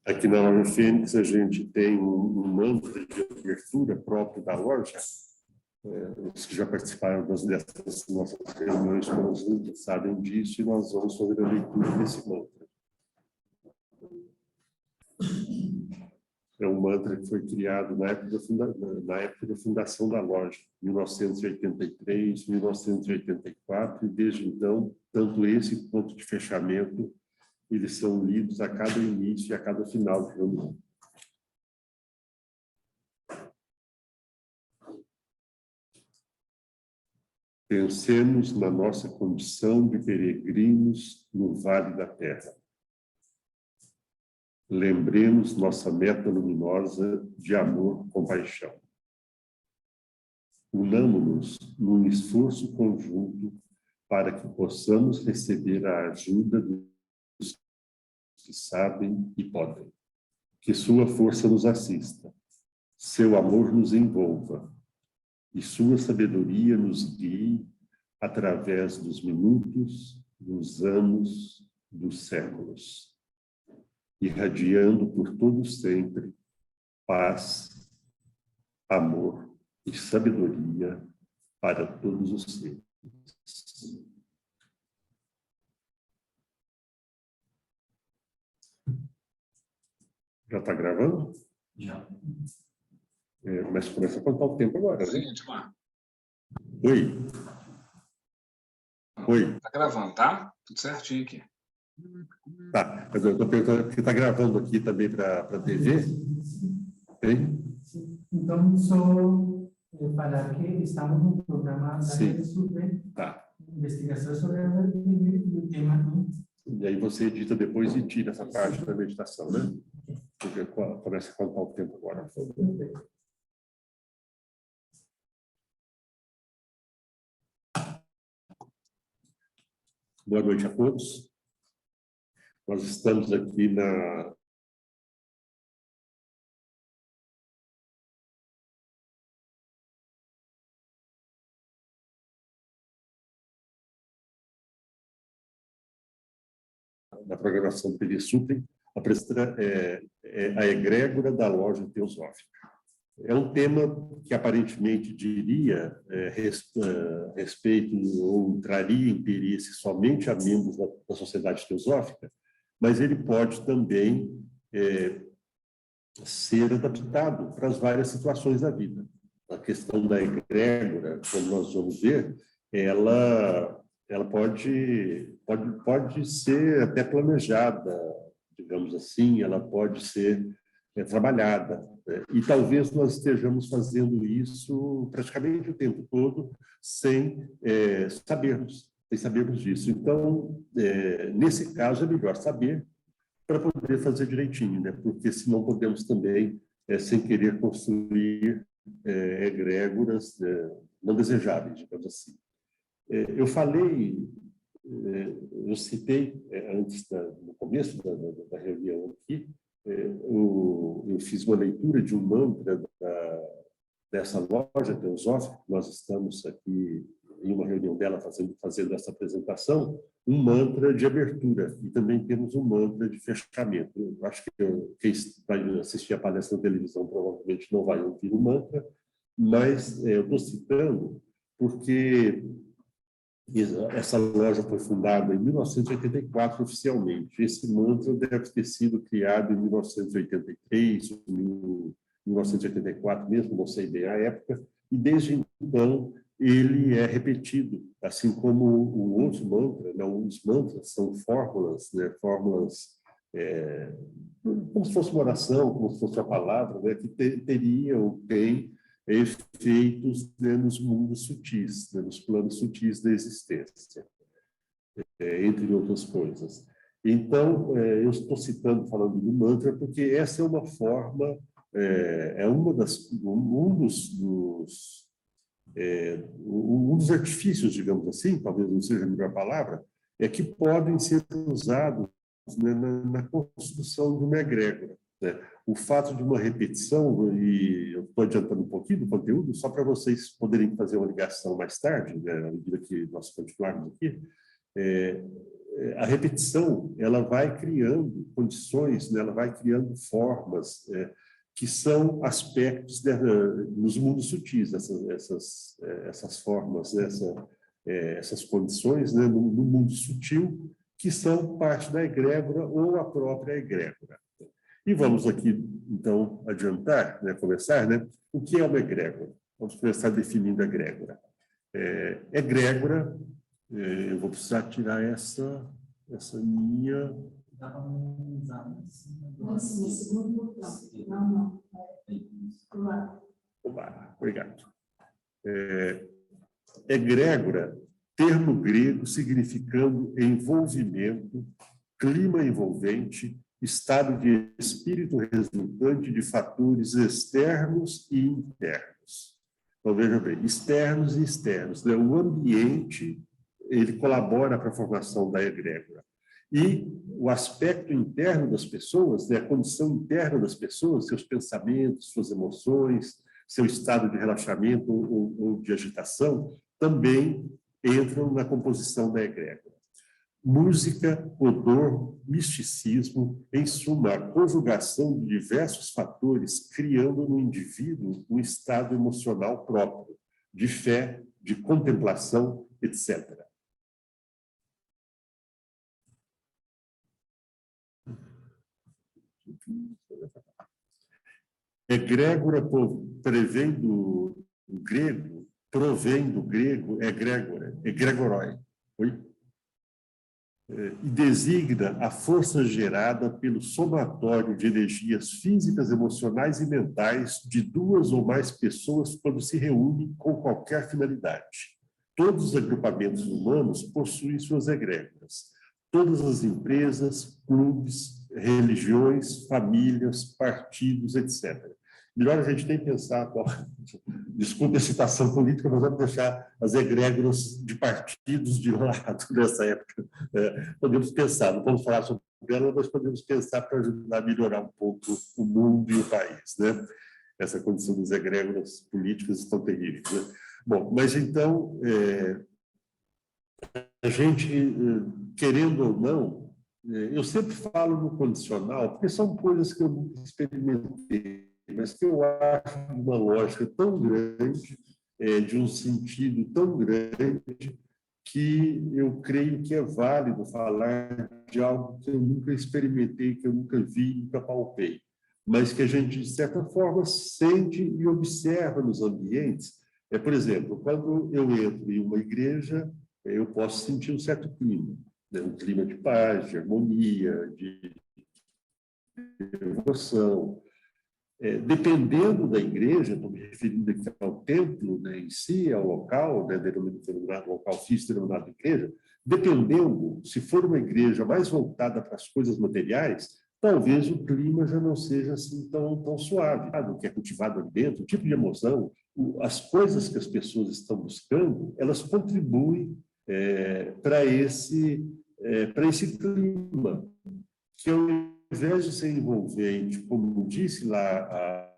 Aqui na Loja Fênix a gente tem um mantra de abertura próprio da loja. Os que já participaram dessas nossas reuniões conjuntas sabem disso, e nós vamos fazer a leitura desse mantra. É um mantra que foi criado na época da fundação da loja, 1983, 1984, e desde então, tanto esse quanto de fechamento, eles são lidos a cada início e a cada final de reunião. Pensemos na nossa condição de peregrinos no Vale da Terra. Lembremos nossa meta luminosa de amor e compaixão. Unamo-nos num esforço conjunto para que possamos receber a ajuda dos que sabem e podem. Que sua força nos assista, seu amor nos envolva e sua sabedoria nos guie através dos minutos, dos anos, dos séculos, irradiando por todo sempre paz, amor e sabedoria para todos os seres. Já está gravando? Já. Mas começa a contar o tempo agora. Gente, lá. Oi. Oi. Tá gravando, tá? Tudo certinho aqui. Tá. Eu estou perguntando porque está gravando aqui também para a TV? Tem? Então, só falar que estamos no programa da Rede Sul, tá. Investigação sobre o tema. E aí você edita depois e tira essa parte da meditação, né? Porque começa a contar o tempo agora. Boa noite a todos. Nós estamos aqui na programação do TV Suprem, a egrégora da loja teosófica. É um tema que aparentemente diria respeito ou traria interesse somente a membros da sociedade teosófica, mas ele pode também ser adaptado para as várias situações da vida. A questão da egrégora, como nós vamos ver, ela pode ser até planejada, digamos assim, ela pode ser trabalhada. E talvez nós estejamos fazendo isso praticamente o tempo todo sem sabermos disso. Então, nesse caso, é melhor saber para poder fazer direitinho, né? Porque senão podemos também, sem querer, construir egrégoras não desejáveis, digamos assim. Eu citei antes, no começo da reunião aqui, eu fiz uma leitura de um mantra dessa loja teosófica. Nós estamos aqui em uma reunião dela fazendo essa apresentação, um mantra de abertura, e também temos um mantra de fechamento. Eu acho que quem vai assistir a palestra na televisão provavelmente não vai ouvir o mantra, mas eu estou citando porque essa loja foi fundada em 1984 oficialmente. Esse mantra deve ter sido criado em 1983, 1984 mesmo, não sei bem a época, e desde então ele é repetido, assim como o outro mantra. Não, os mantras são fórmulas, né? Fórmulas como se fosse uma oração, como se fosse uma palavra, né? Que teria ou tem efeitos, né, nos mundos sutis, né, nos planos sutis da existência, entre outras coisas. Então, eu estou falando do mantra, porque essa é uma forma, um dos artifícios, digamos assim, talvez não seja a melhor palavra, que podem ser usados, né, na construção de uma egrégora, né? O fato de uma repetição, e eu estou adiantando um pouquinho do conteúdo, só para vocês poderem fazer uma ligação mais tarde, né, à medida que nós continuarmos aqui, a repetição, ela vai criando condições, né? Ela vai criando formas que são aspectos nos mundos sutis, essas formas, né? Essas condições, né? No mundo sutil, que são parte da egrégora ou a própria egrégora. E vamos aqui, então, adiantar, né? Começar, né? O que é uma egrégora? Vamos começar definindo a egrégora. Egrégora, eu vou precisar tirar essa minha... Oba, obrigado. Egrégora, termo grego significando envolvimento, clima envolvente, estado de espírito resultante de fatores externos e internos. Então, veja bem, externos e externos, né? O ambiente, ele colabora para a formação da egrégora. E o aspecto interno das pessoas, né? A condição interna das pessoas, seus pensamentos, suas emoções, seu estado de relaxamento ou de agitação, também entram na composição da egrégora. Música, odor, misticismo, em suma, a conjugação de diversos fatores, criando no indivíduo um estado emocional próprio, de fé, de contemplação, etc. Egrégora provém do grego, egrégora, egregoroi. Oi? E designa a força gerada pelo somatório de energias físicas, emocionais e mentais de duas ou mais pessoas quando se reúnem com qualquer finalidade. Todos os agrupamentos humanos possuem suas egrégoras. Todas as empresas, clubes, religiões, famílias, partidos, etc. Melhor a gente nem pensar, desculpe a citação política, mas vamos deixar as egrégoras de partidos de lado nessa época. Podemos pensar, não vamos falar sobre ela, mas podemos pensar para ajudar a melhorar um pouco o mundo e o país, né? Essa condição das egrégoras políticas estão terríveis, né? Bom, mas então, a gente, querendo ou não, eu sempre falo no condicional, porque são coisas que eu nunca experimentei, mas que eu acho uma lógica tão grande, de um sentido tão grande, que eu creio que é válido falar de algo que eu nunca experimentei, que eu nunca vi, nunca palpei, mas que a gente, de certa forma, sente e observa nos ambientes. Por exemplo, quando eu entro em uma igreja, eu posso sentir um certo clima, né? Um clima de paz, de harmonia, de devoção. Dependendo da igreja, estou me referindo aqui ao templo, né, em si, ao local, né, denominado local físico, denominado igreja, dependendo, se for uma igreja mais voltada para as coisas materiais, talvez o clima já não seja assim tão suave. O que é cultivado ali dentro, o tipo de emoção, as coisas que as pessoas estão buscando, elas contribuem para esse clima, que ao invés de ser envolvente, como disse lá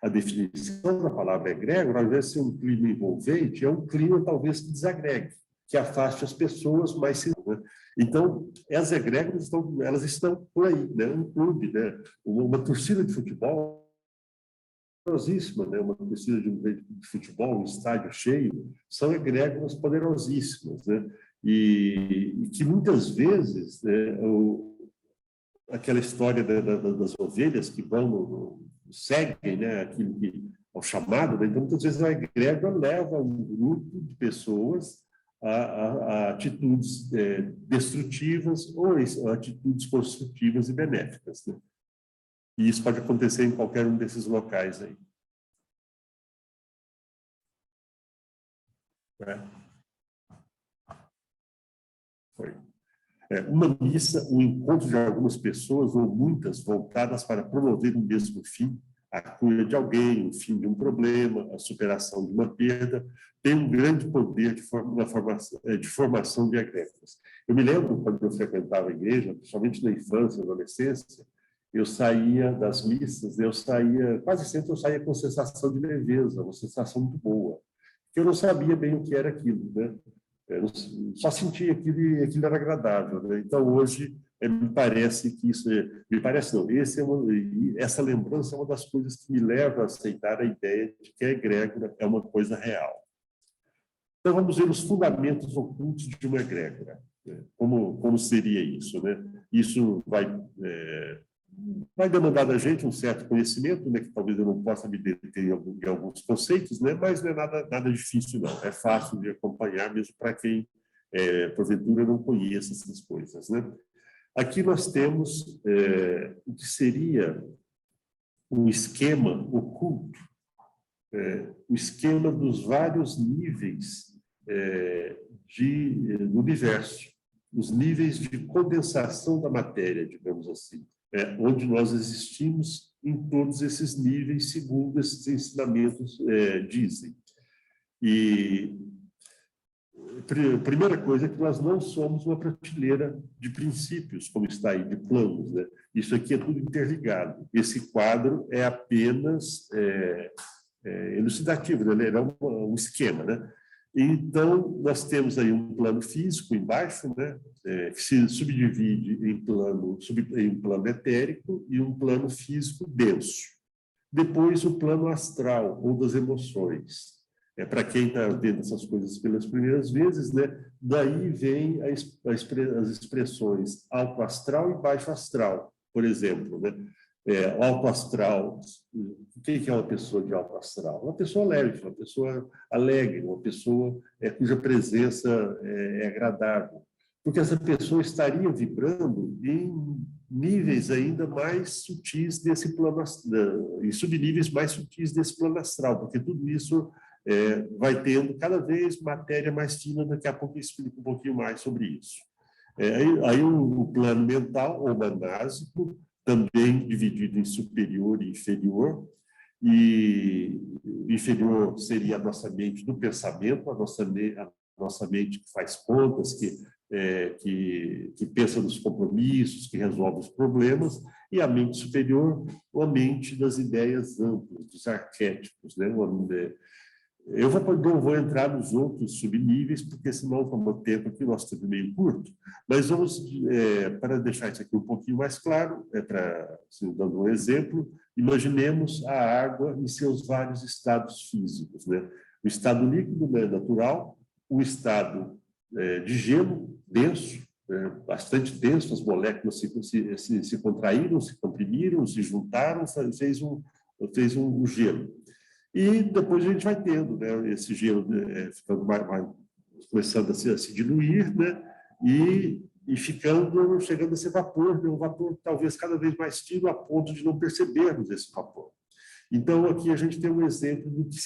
a definição da palavra egrégora, ao invés de ser um clima envolvente, é um clima talvez que desagregue, que afaste as pessoas mais... Né? Então, as egrégoras elas estão por aí, né? Um clube, né? Uma torcida de futebol poderosíssima, né? Uma torcida de futebol, um estádio cheio, são egrégoras poderosíssimas, né? E que muitas vezes, né, aquela história das ovelhas que seguem, né, aquilo que é o chamado, né? Então, muitas vezes a egrégora leva um grupo de pessoas a atitudes destrutivas ou atitudes construtivas e benéficas, né? E isso pode acontecer em qualquer um desses locais aí. Foi. Uma missa, um encontro de algumas pessoas, ou muitas, voltadas para promover o mesmo fim, a cura de alguém, o fim de um problema, a superação de uma perda, tem um grande poder de formação de egrégoras. Eu me lembro, quando eu frequentava a igreja, principalmente na infância, na adolescência, eu saía das missas, quase sempre eu saía com sensação de leveza, uma sensação muito boa, porque eu não sabia bem o que era aquilo, né? só sentia aquilo e aquilo era agradável, né? Então, hoje, me parece que isso... me parece não, essa lembrança é uma das coisas que me leva a aceitar a ideia de que a egrégora é uma coisa real. Então, vamos ver os fundamentos ocultos de uma egrégora. Né? Como seria isso, né? Isso vai demandar da gente um certo conhecimento, né, que talvez eu não possa me deter em alguns conceitos, né, mas não é nada difícil, não. É fácil de acompanhar, mesmo para quem, porventura, não conheça essas coisas. Né? Aqui nós temos o que seria um esquema oculto, o esquema dos vários níveis do universo, os níveis de condensação da matéria, digamos assim. Onde nós existimos em todos esses níveis, segundo esses ensinamentos dizem. E a primeira coisa é que nós não somos uma prateleira de princípios, como está aí, de planos. Né? Isso aqui é tudo interligado. Esse quadro é apenas elucidativo, né? Ele é um esquema, né? Então, nós temos aí um plano físico embaixo, né, que se subdivide em um plano etérico e um plano físico denso. Depois, o plano astral, ou das emoções. Para quem está vendo essas coisas pelas primeiras vezes, né, daí vem as expressões alto astral e baixo astral, por exemplo. Né? Alto astral, o que é uma pessoa de alto astral? Uma pessoa leve, uma pessoa alegre, uma pessoa cuja presença é agradável. Porque essa pessoa estaria vibrando em níveis ainda mais sutis desse plano astral, em subníveis mais sutis desse plano astral, porque tudo isso vai tendo cada vez matéria mais fina. Daqui a pouco eu explico um pouquinho mais sobre isso. Aí o plano mental, ou manásico, também dividido em superior e inferior, e inferior seria a nossa mente do pensamento, a nossa mente que faz contas, que pensa nos compromissos, que resolve os problemas, e a mente superior, a mente das ideias amplas, dos arquétipos. Né? Eu não vou entrar nos outros subníveis, porque senão tomou tempo aqui, nosso tempo é meio curto, mas vamos, para deixar isso aqui um pouquinho mais claro, assim, dando um exemplo, imaginemos a água em seus vários estados físicos. Né? O estado líquido, né, natural, o estado de gelo denso, bastante denso, as moléculas se contraíram, se comprimiram, se juntaram, fez um gelo. E depois a gente vai tendo, né, esse gelo ficando começando a se diluir, né, e chegando a ser vapor, né, um vapor talvez cada vez mais fino a ponto de não percebermos esse vapor. Então, aqui a gente tem um exemplo do que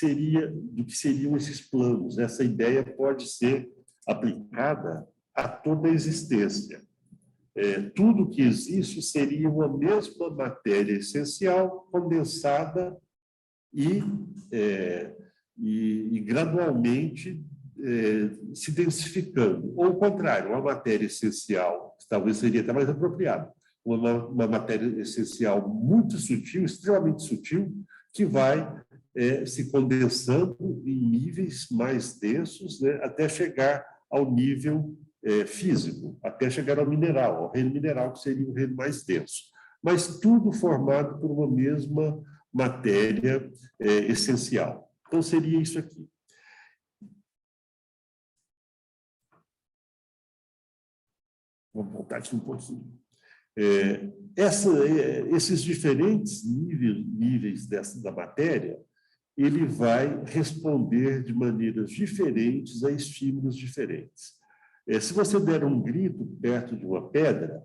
seriam esses planos. Essa ideia pode ser aplicada a toda a existência. Tudo que existe seria uma mesma matéria essencial condensada e gradualmente se densificando. Ou ao contrário, uma matéria essencial, que talvez seria até mais apropriado, uma matéria essencial muito sutil, extremamente sutil, que vai se condensando em níveis mais densos, né, até chegar ao nível físico, até chegar ao mineral, ao reino mineral, que seria o reino mais denso. Mas tudo formado por uma mesma matéria essencial. Então, seria isso aqui. Vamos voltar aqui um pouquinho. Esses diferentes níveis da matéria, ele vai responder de maneiras diferentes a estímulos diferentes. Se você der um grito perto de uma pedra,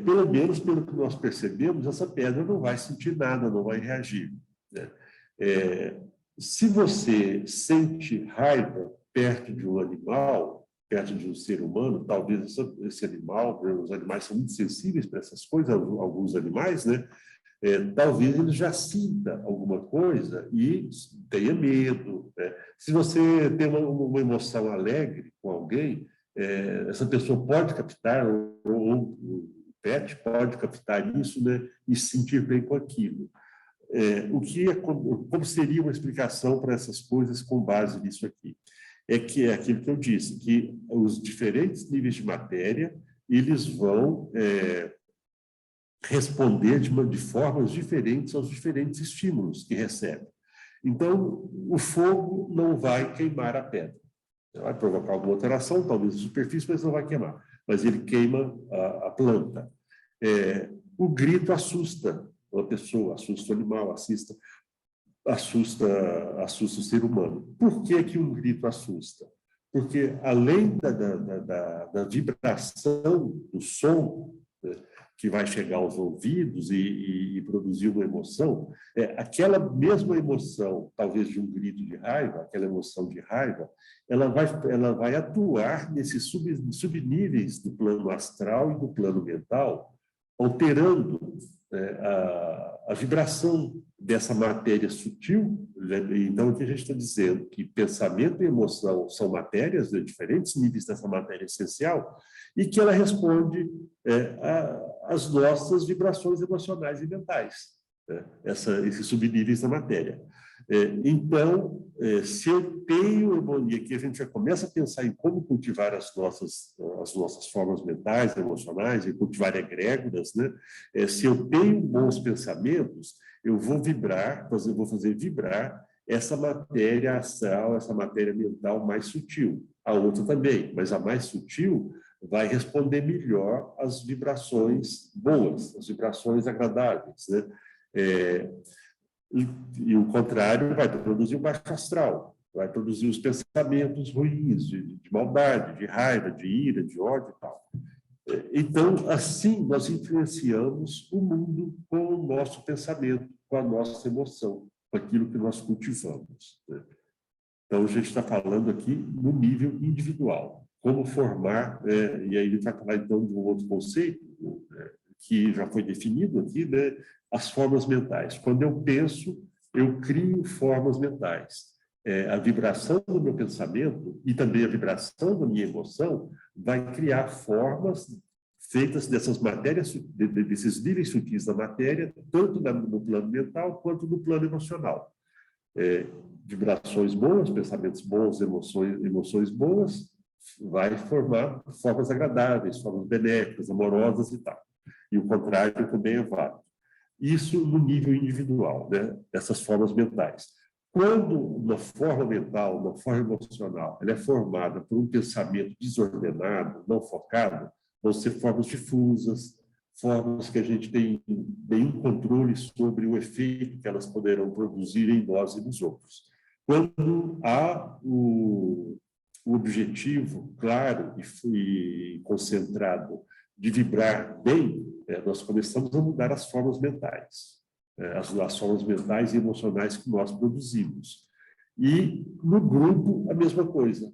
pelo menos pelo que nós percebemos, essa pedra não vai sentir nada, não vai reagir. Né? Se você sente raiva perto de um animal, perto de um ser humano, talvez esse animal, os animais são muito sensíveis para essas coisas, alguns animais, né? Talvez ele já sinta alguma coisa e tenha medo. Né? Se você tem uma emoção alegre com alguém, essa pessoa pode captar, ou o pet pode captar isso, né? E se sentir bem com aquilo. Como seria uma explicação para essas coisas com base nisso aqui? é que é aquilo que eu disse, que os diferentes níveis de matéria, eles vão responder de formas diferentes aos diferentes estímulos que recebem. Então, o fogo não vai queimar a pedra. Vai provocar alguma alteração, talvez na superfície, mas não vai queimar. Mas ele queima a planta. O grito assusta uma pessoa, assusta o animal, assusta o ser humano. Por que que um grito assusta? Porque, além da vibração do som, né, que vai chegar aos ouvidos e produzir uma emoção, aquela mesma emoção, talvez de um grito de raiva, aquela emoção de raiva, ela vai atuar nesses subníveis do plano astral e do plano mental, alterando a vibração dessa matéria sutil. Então, o que a gente está dizendo? Que pensamento e emoção são matérias de diferentes níveis dessa matéria essencial e que ela responde às nossas vibrações emocionais e mentais, esses subníveis da matéria. Então, se eu tenho, e aqui a gente já começa a pensar em como cultivar as nossas formas mentais, emocionais, e cultivar egrégoras, né? Se eu tenho bons pensamentos, eu vou fazer vibrar essa matéria astral, essa matéria mental mais sutil. A outra também, mas a mais sutil vai responder melhor às vibrações boas, às vibrações agradáveis, né? E o contrário vai produzir o baixo astral, vai produzir os pensamentos ruins, de maldade, de raiva, de ira, de ódio e tal. Então, assim, nós influenciamos o mundo com o nosso pensamento, com a nossa emoção, com aquilo que nós cultivamos, né? Então, a gente está falando aqui no nível individual, como formar, e aí a gente vai falar então de um outro conceito, que já foi definido aqui, né? As formas mentais. Quando eu penso, eu crio formas mentais. A vibração do meu pensamento e também a vibração da minha emoção vai criar formas feitas dessas matérias, desses níveis sutis da matéria, tanto no plano mental quanto no plano emocional. Vibrações boas, pensamentos bons, emoções boas, vai formar formas agradáveis, formas benéficas, amorosas e tal. E o contrário também é válido. Isso no nível individual, né? Essas formas mentais. Quando uma forma mental, uma forma emocional, ela é formada por um pensamento desordenado, não focado, vão ser formas difusas, formas que a gente tem nenhum controle sobre o efeito que elas poderão produzir em nós e nos outros. Quando há o objetivo claro e concentrado de vibrar bem, nós começamos a mudar as formas mentais, as formas mentais e emocionais que nós produzimos. E no grupo, a mesma coisa.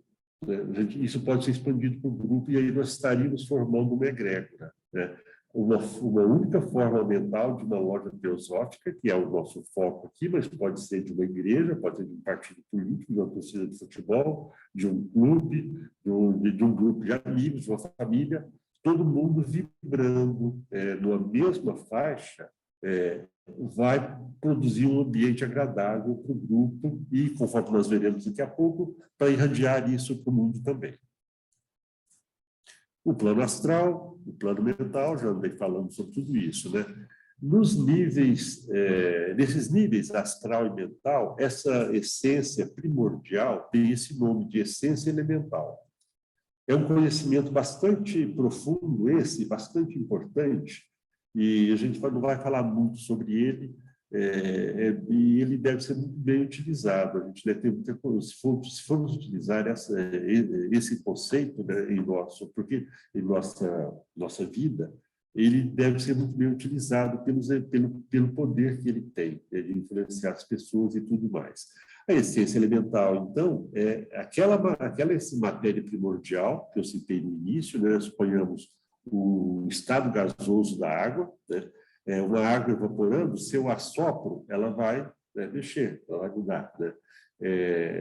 Isso pode ser expandido para o grupo e aí nós estaríamos formando uma egrégora, né? Uma única forma mental de uma loja teosófica, que é o nosso foco aqui, mas pode ser de uma igreja, pode ser de um partido político, de uma torcida de futebol, de um clube, de um grupo de amigos, de uma família, todo mundo vibrando numa mesma faixa, vai produzir um ambiente agradável para o grupo e, conforme nós veremos daqui a pouco, para irradiar isso para o mundo também. O plano astral, o plano mental, já andei falando sobre tudo isso, né? Nesses níveis astral e mental, essa essência primordial tem esse nome de essência elemental. É um conhecimento bastante profundo bastante importante, e a gente não vai falar muito sobre ele, e ele deve ser muito bem utilizado. A gente deve ter muita coisa, se formos utilizar esse conceito, né, em nossa vida, ele deve ser muito bem utilizado pelo poder que ele tem, de influenciar as pessoas e tudo mais. A essência elemental, então, é aquela matéria primordial que eu citei no início, né? Suponhamos o estado gasoso da água, né? Uma água evaporando, se eu assopro, ela vai mexer, ela vai mudar, né?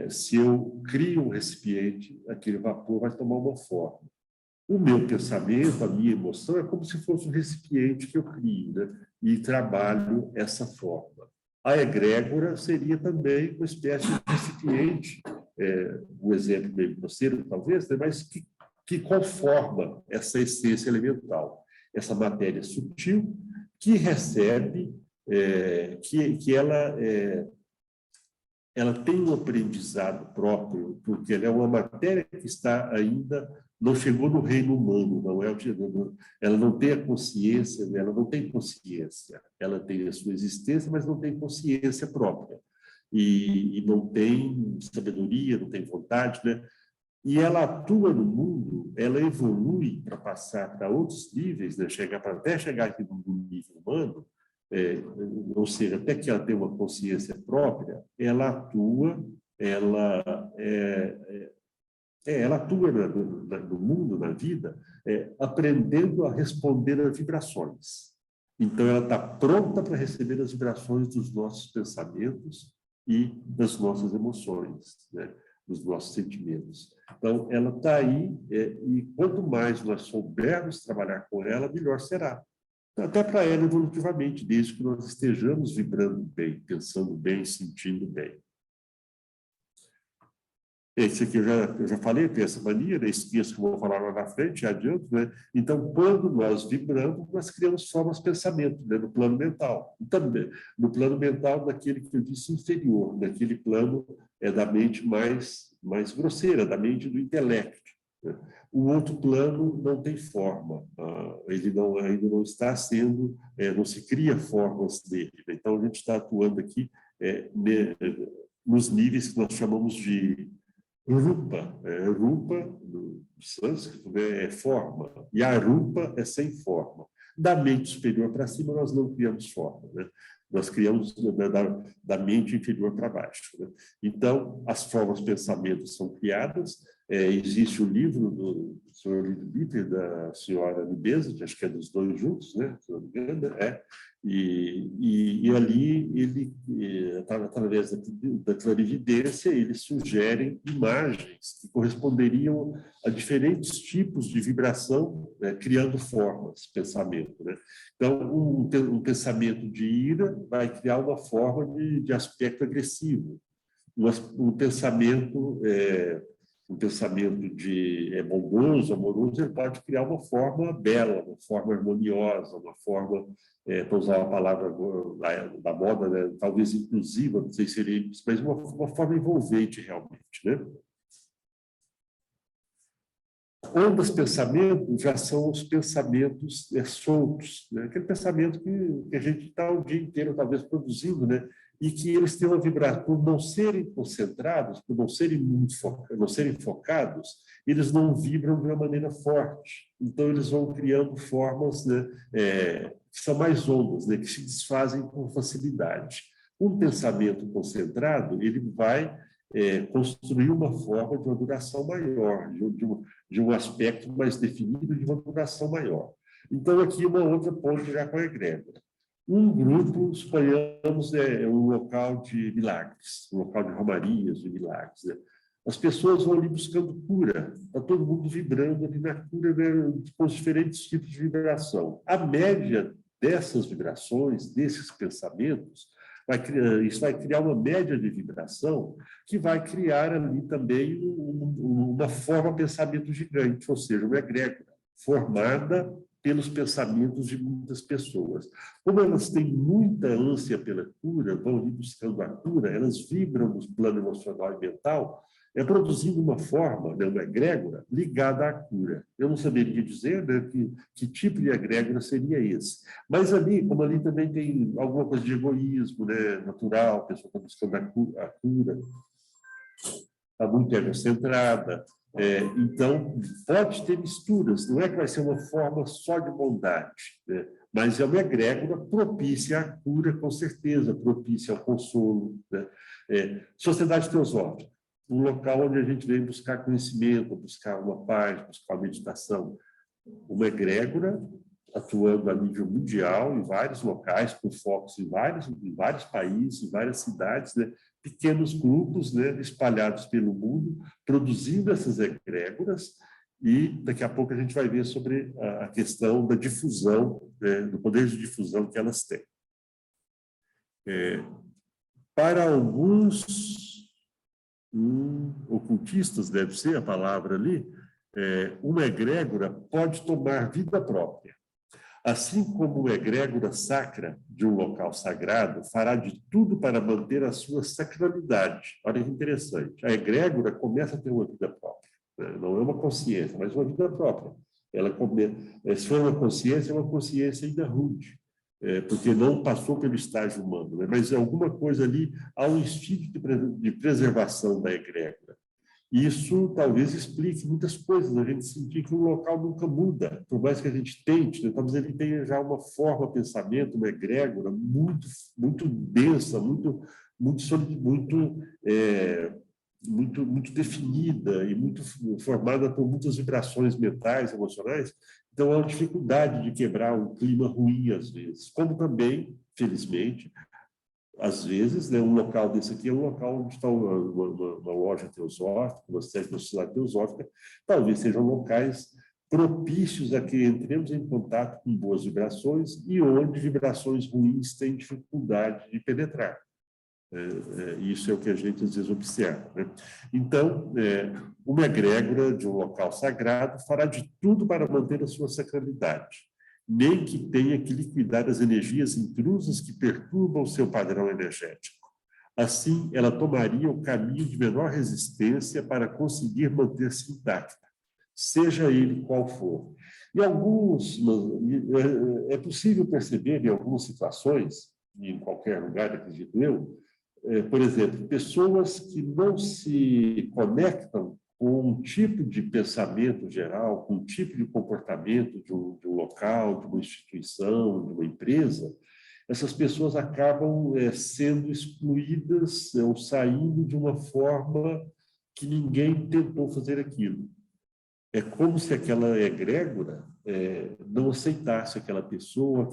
Se eu crio um recipiente, aquele vapor vai tomar uma forma. O meu pensamento, a minha emoção, é como se fosse um recipiente que eu crio, né? E trabalho essa forma. A egrégora seria também uma espécie de recipiente um exemplo meio grosseiro, talvez, né, mas que conforma essa essência elemental, essa matéria sutil que recebe, que ela tem um aprendizado próprio, porque ela é uma matéria que está ainda, não chegou no reino humano, ela não tem a consciência, ela não tem consciência, ela tem a sua existência, mas não tem consciência própria, e não tem sabedoria, não tem vontade, né? E ela atua no mundo, ela evolui para passar para outros níveis, né? Até chegar aqui no nível humano, ou seja, até que ela tenha uma consciência própria, ela atua, ela atua no mundo, na vida, aprendendo a responder a vibrações. Então, ela está pronta para receber as vibrações dos nossos pensamentos e das nossas emoções, né? Dos nossos sentimentos. Então, ela está aí, e quanto mais nós soubermos trabalhar com ela, melhor será. Até para ela, evolutivamente, desde que nós estejamos vibrando bem, pensando bem, sentindo bem. Esse aqui eu já falei, tem essa mania, né? Esqueço que eu vou falar lá na frente, adianto, né? Então, quando nós vibramos, nós criamos formas de pensamento, né? No plano mental. Também, no plano mental, daquele que eu disse inferior, daquele plano da mente mais grosseira, da mente do intelecto. Né? O outro plano não tem forma, ele ainda não está sendo, não se cria formas dele. Então, a gente está atuando aqui nos níveis que nós chamamos de Rupa. Rupa, no sânscrito, né, é forma, e arupa é sem forma. Da mente superior para cima, nós não criamos forma, né? Nós criamos da mente inferior para baixo. Né? Então, as formas de pensamento são criadas. Existe o livro do senhor Litter, da senhora Libeza, acho que é dos dois juntos, né? Se não me engano, e ali, ele, através da clarividência, eles sugerem imagens que corresponderiam a diferentes tipos de vibração, né, criando formas, pensamento. Né? Então, um pensamento de ira vai criar uma forma de aspecto agressivo. Um pensamento de bondoso, amoroso, ele pode criar uma forma bela, uma forma harmoniosa, uma forma, para usar a palavra da moda, né, talvez inclusiva, não sei se seria isso, mas uma forma envolvente realmente. Né? Ondas pensamentos já são os pensamentos soltos, né? Aquele pensamento que a gente está o dia inteiro talvez produzindo, né? E que eles têm uma vibração, por não serem concentrados, por não serem focados, eles não vibram de uma maneira forte. Então, eles vão criando formas, né, que são mais ondas, né, que se desfazem com facilidade. Um pensamento concentrado, ele vai construir uma forma de uma duração maior, de um aspecto mais definido, de uma duração maior. Então, aqui uma outra ponte já com a egrégora. Um grupo, suponhamos, um local de milagres, um local de romarias, de milagres. Né? As pessoas vão ali buscando cura, está todo mundo vibrando ali na cura, né, com os diferentes tipos de vibração. A média dessas vibrações, desses pensamentos, isso vai criar uma média de vibração que vai criar ali também uma forma de pensamento gigante, ou seja, uma egrégora formada pelos pensamentos de muitas pessoas. Como elas têm muita ânsia pela cura, vão ali buscando a cura, elas vibram no plano emocional e mental, produzindo uma forma, né, uma egrégora ligada à cura. Eu não saberia dizer, né, que tipo de egrégora seria esse. Mas ali, como ali também tem alguma coisa de egoísmo, né, natural, a pessoa está buscando a cura, está muito egocentrada. Então, pode ter misturas, não é que vai ser uma forma só de bondade, né? Mas é uma egrégora propícia à cura, com certeza, propícia ao consolo. Né? Sociedade teosófica, um local onde a gente vem buscar conhecimento, buscar uma paz, buscar uma meditação. Uma egrégora atuando a nível mundial, em vários locais, com focos em vários países, em várias cidades, né? Pequenos grupos, né, espalhados pelo mundo, produzindo essas egrégoras, e daqui a pouco a gente vai ver sobre a questão da difusão, né, do poder de difusão que elas têm. Para alguns ocultistas, deve ser a palavra ali, uma egrégora pode tomar vida própria. Assim como uma egrégora sacra de um local sagrado fará de tudo para manter a sua sacralidade. Olha que interessante. A egrégora começa a ter uma vida própria. Né? Não é uma consciência, mas uma vida própria. Se for uma consciência, é uma consciência ainda rude, porque não passou pelo estágio humano. Né? Mas alguma coisa ali, há um instinto de preservação da egrégora. Isso talvez explique muitas coisas, a gente sentir que um local nunca muda, por mais que a gente tente, né? Talvez ele tenha já uma forma, pensamento, uma egrégora muito, muito densa, muito definida e muito formada por muitas vibrações mentais, emocionais. Então, há uma dificuldade de quebrar um clima ruim, às vezes, como também, felizmente, às vezes, né, um local desse aqui é um local onde está uma loja teosófica, uma sede da sociedade teosófica, talvez sejam locais propícios a que entremos em contato com boas vibrações e onde vibrações ruins têm dificuldade de penetrar. Isso é o que a gente às vezes observa. Né? Então, uma egrégora de um local sagrado fará de tudo para manter a sua sacralidade, nem que tenha que liquidar as energias intrusas que perturbam o seu padrão energético. Assim, ela tomaria o caminho de menor resistência para conseguir manter-se intacta, seja ele qual for. É possível perceber em algumas situações, em qualquer lugar, acredito eu, por exemplo, pessoas que não se conectam com um tipo de pensamento geral, com um tipo de comportamento de um local, de uma instituição, de uma empresa, essas pessoas acabam sendo excluídas ou saindo de uma forma que ninguém tentou fazer aquilo. É como se aquela egrégora não aceitasse aquela pessoa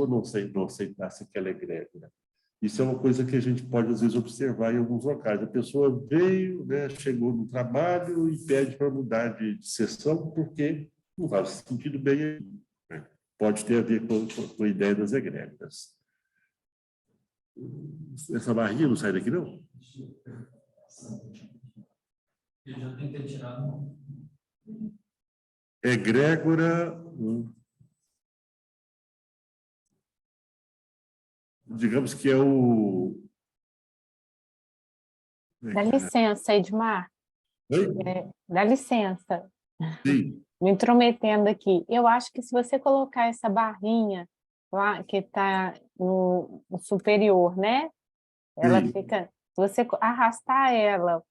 não aceitasse aquela egrégora. Isso é uma coisa que a gente pode, às vezes, observar em alguns locais. A pessoa veio, né, chegou no trabalho e pede para mudar de sessão porque não faz sentido bem aí. Né? Pode ter a ver com a ideia das egrégoras. Essa barrinha não sai daqui, não? Eu já tentei tirar. Egrégora... digamos que é o... Dá licença, Edmar. Dá licença. Sim. Me intrometendo aqui. Eu acho que se você colocar essa barrinha lá, que está no superior, né? Ela Sim. fica... Se você arrastar ela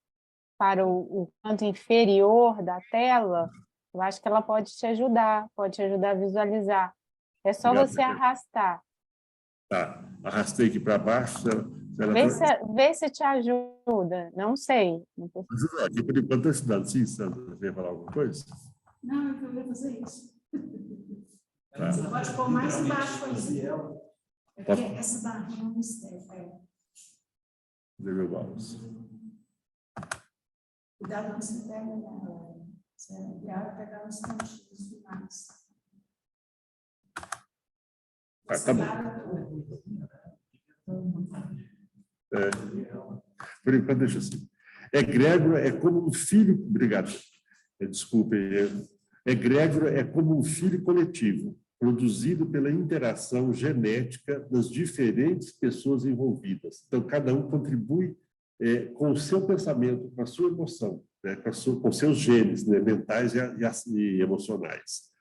para o canto inferior da tela, eu acho que ela pode te ajudar a visualizar. É só Obrigado, você arrastar. Tá, arrastei aqui para baixo. Vê se te ajuda. Não sei. Aqui, por enquanto, está estudando. Sim, Sandra, você ia falar alguma coisa? Não, eu queria fazer isso. Tá. Você pode pôr mais embaixo aí. É porque essa barrinha é um mistério. Cadê meu mouse? Cuidado quando você pega ela. Você é pegar uns cantinhos finais. Tá bom. Por enquanto, deixa assim. Egrégora é como um filho... Obrigado. Desculpe. Egrégora é como um filho coletivo, produzido pela interação genética das diferentes pessoas envolvidas. Então, cada um contribui com o seu pensamento, com a sua emoção, né, com seus genes, né, mentais e emocionais.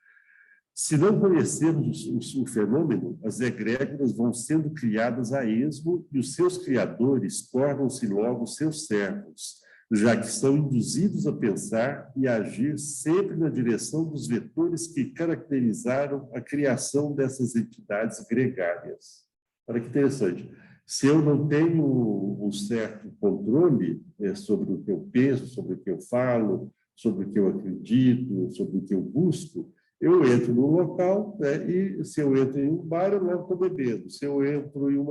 Se não conhecermos o fenômeno, as egrégoras vão sendo criadas a esmo e os seus criadores tornam-se logo seus servos, já que são induzidos a pensar e a agir sempre na direção dos vetores que caracterizaram a criação dessas entidades gregárias. Olha que interessante. Se eu não tenho um certo controle sobre o que eu penso, sobre o que eu falo, sobre o que eu acredito, sobre o que eu busco, eu entro num local, né, e se eu entro em um bar, eu logo estou bebendo. Se eu entro em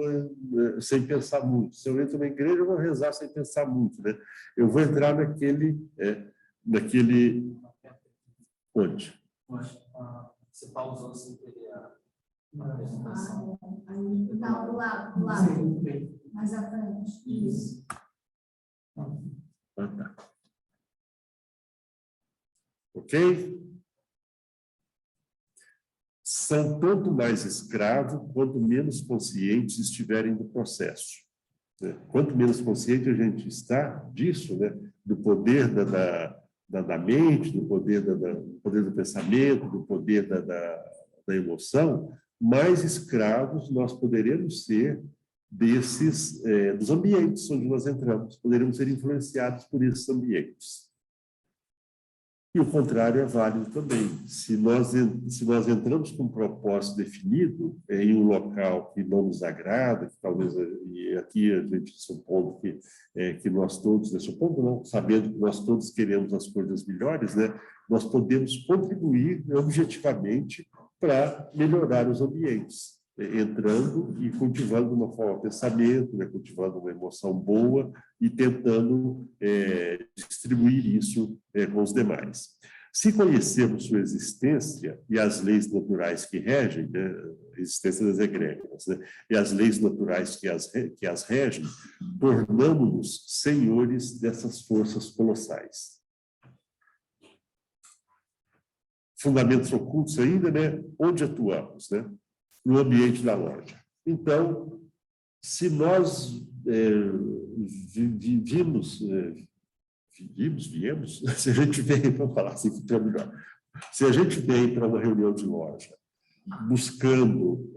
sem pensar muito. Se eu entro na igreja, eu vou rezar sem pensar muito. Né? Eu vou entrar naquele onde? Você pausou sem querer a Não, do lado. Mais à frente. Isso. Ok? São tanto mais escravos quanto menos conscientes estiverem do processo. Quanto menos consciente a gente está disso, né, do poder da mente, do poder do pensamento, do poder da emoção, mais escravos nós poderemos ser dos ambientes onde nós entramos, poderemos ser influenciados por esses ambientes. E o contrário é válido também. Se nós entramos com um propósito definido em um local que não nos agrada, que talvez, e aqui a gente supondo que nós todos, supondo não, sabendo que nós todos queremos as coisas melhores, né, nós podemos contribuir objetivamente para melhorar os ambientes, entrando e cultivando uma forma de pensamento, né, cultivando uma emoção boa e tentando distribuir isso com os demais. Se conhecermos sua existência e as leis naturais que regem, né, a existência das egrégoras, né, e as leis naturais que as regem, tornamos-nos senhores dessas forças colossais. Fundamentos ocultos ainda, né, onde atuamos, né? No ambiente da loja. Então, se nós viemos, se a gente vem, vamos falar assim, que é melhor, se a gente vem para uma reunião de loja buscando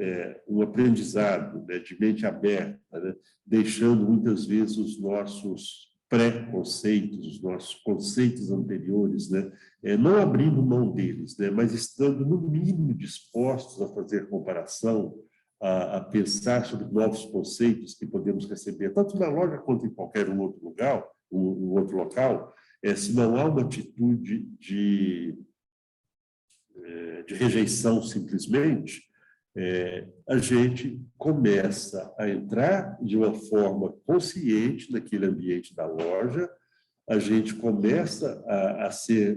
um aprendizado, né, de mente aberta, né, deixando muitas vezes os nossos pré-conceitos, os nossos conceitos anteriores, né, não abrindo mão deles, né, mas estando no mínimo dispostos a fazer comparação, a pensar sobre novos conceitos que podemos receber, tanto na loja quanto em qualquer outro lugar, local, se não há uma atitude de rejeição simplesmente, a gente começa a entrar de uma forma consciente naquele ambiente da loja, a gente começa a ser,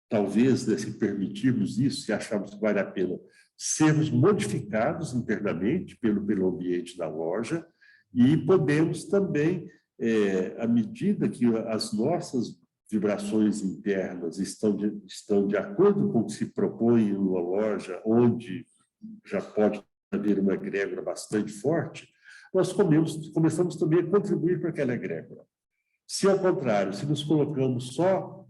talvez, se permitirmos isso, se acharmos que vale a pena, sermos modificados internamente pelo ambiente da loja e podemos também, à medida que as nossas vibrações internas estão de acordo com o que se propõe em uma loja onde já pode haver uma egrégora bastante forte, nós começamos também a contribuir para aquela egrégora. Se, ao contrário, se nos colocamos só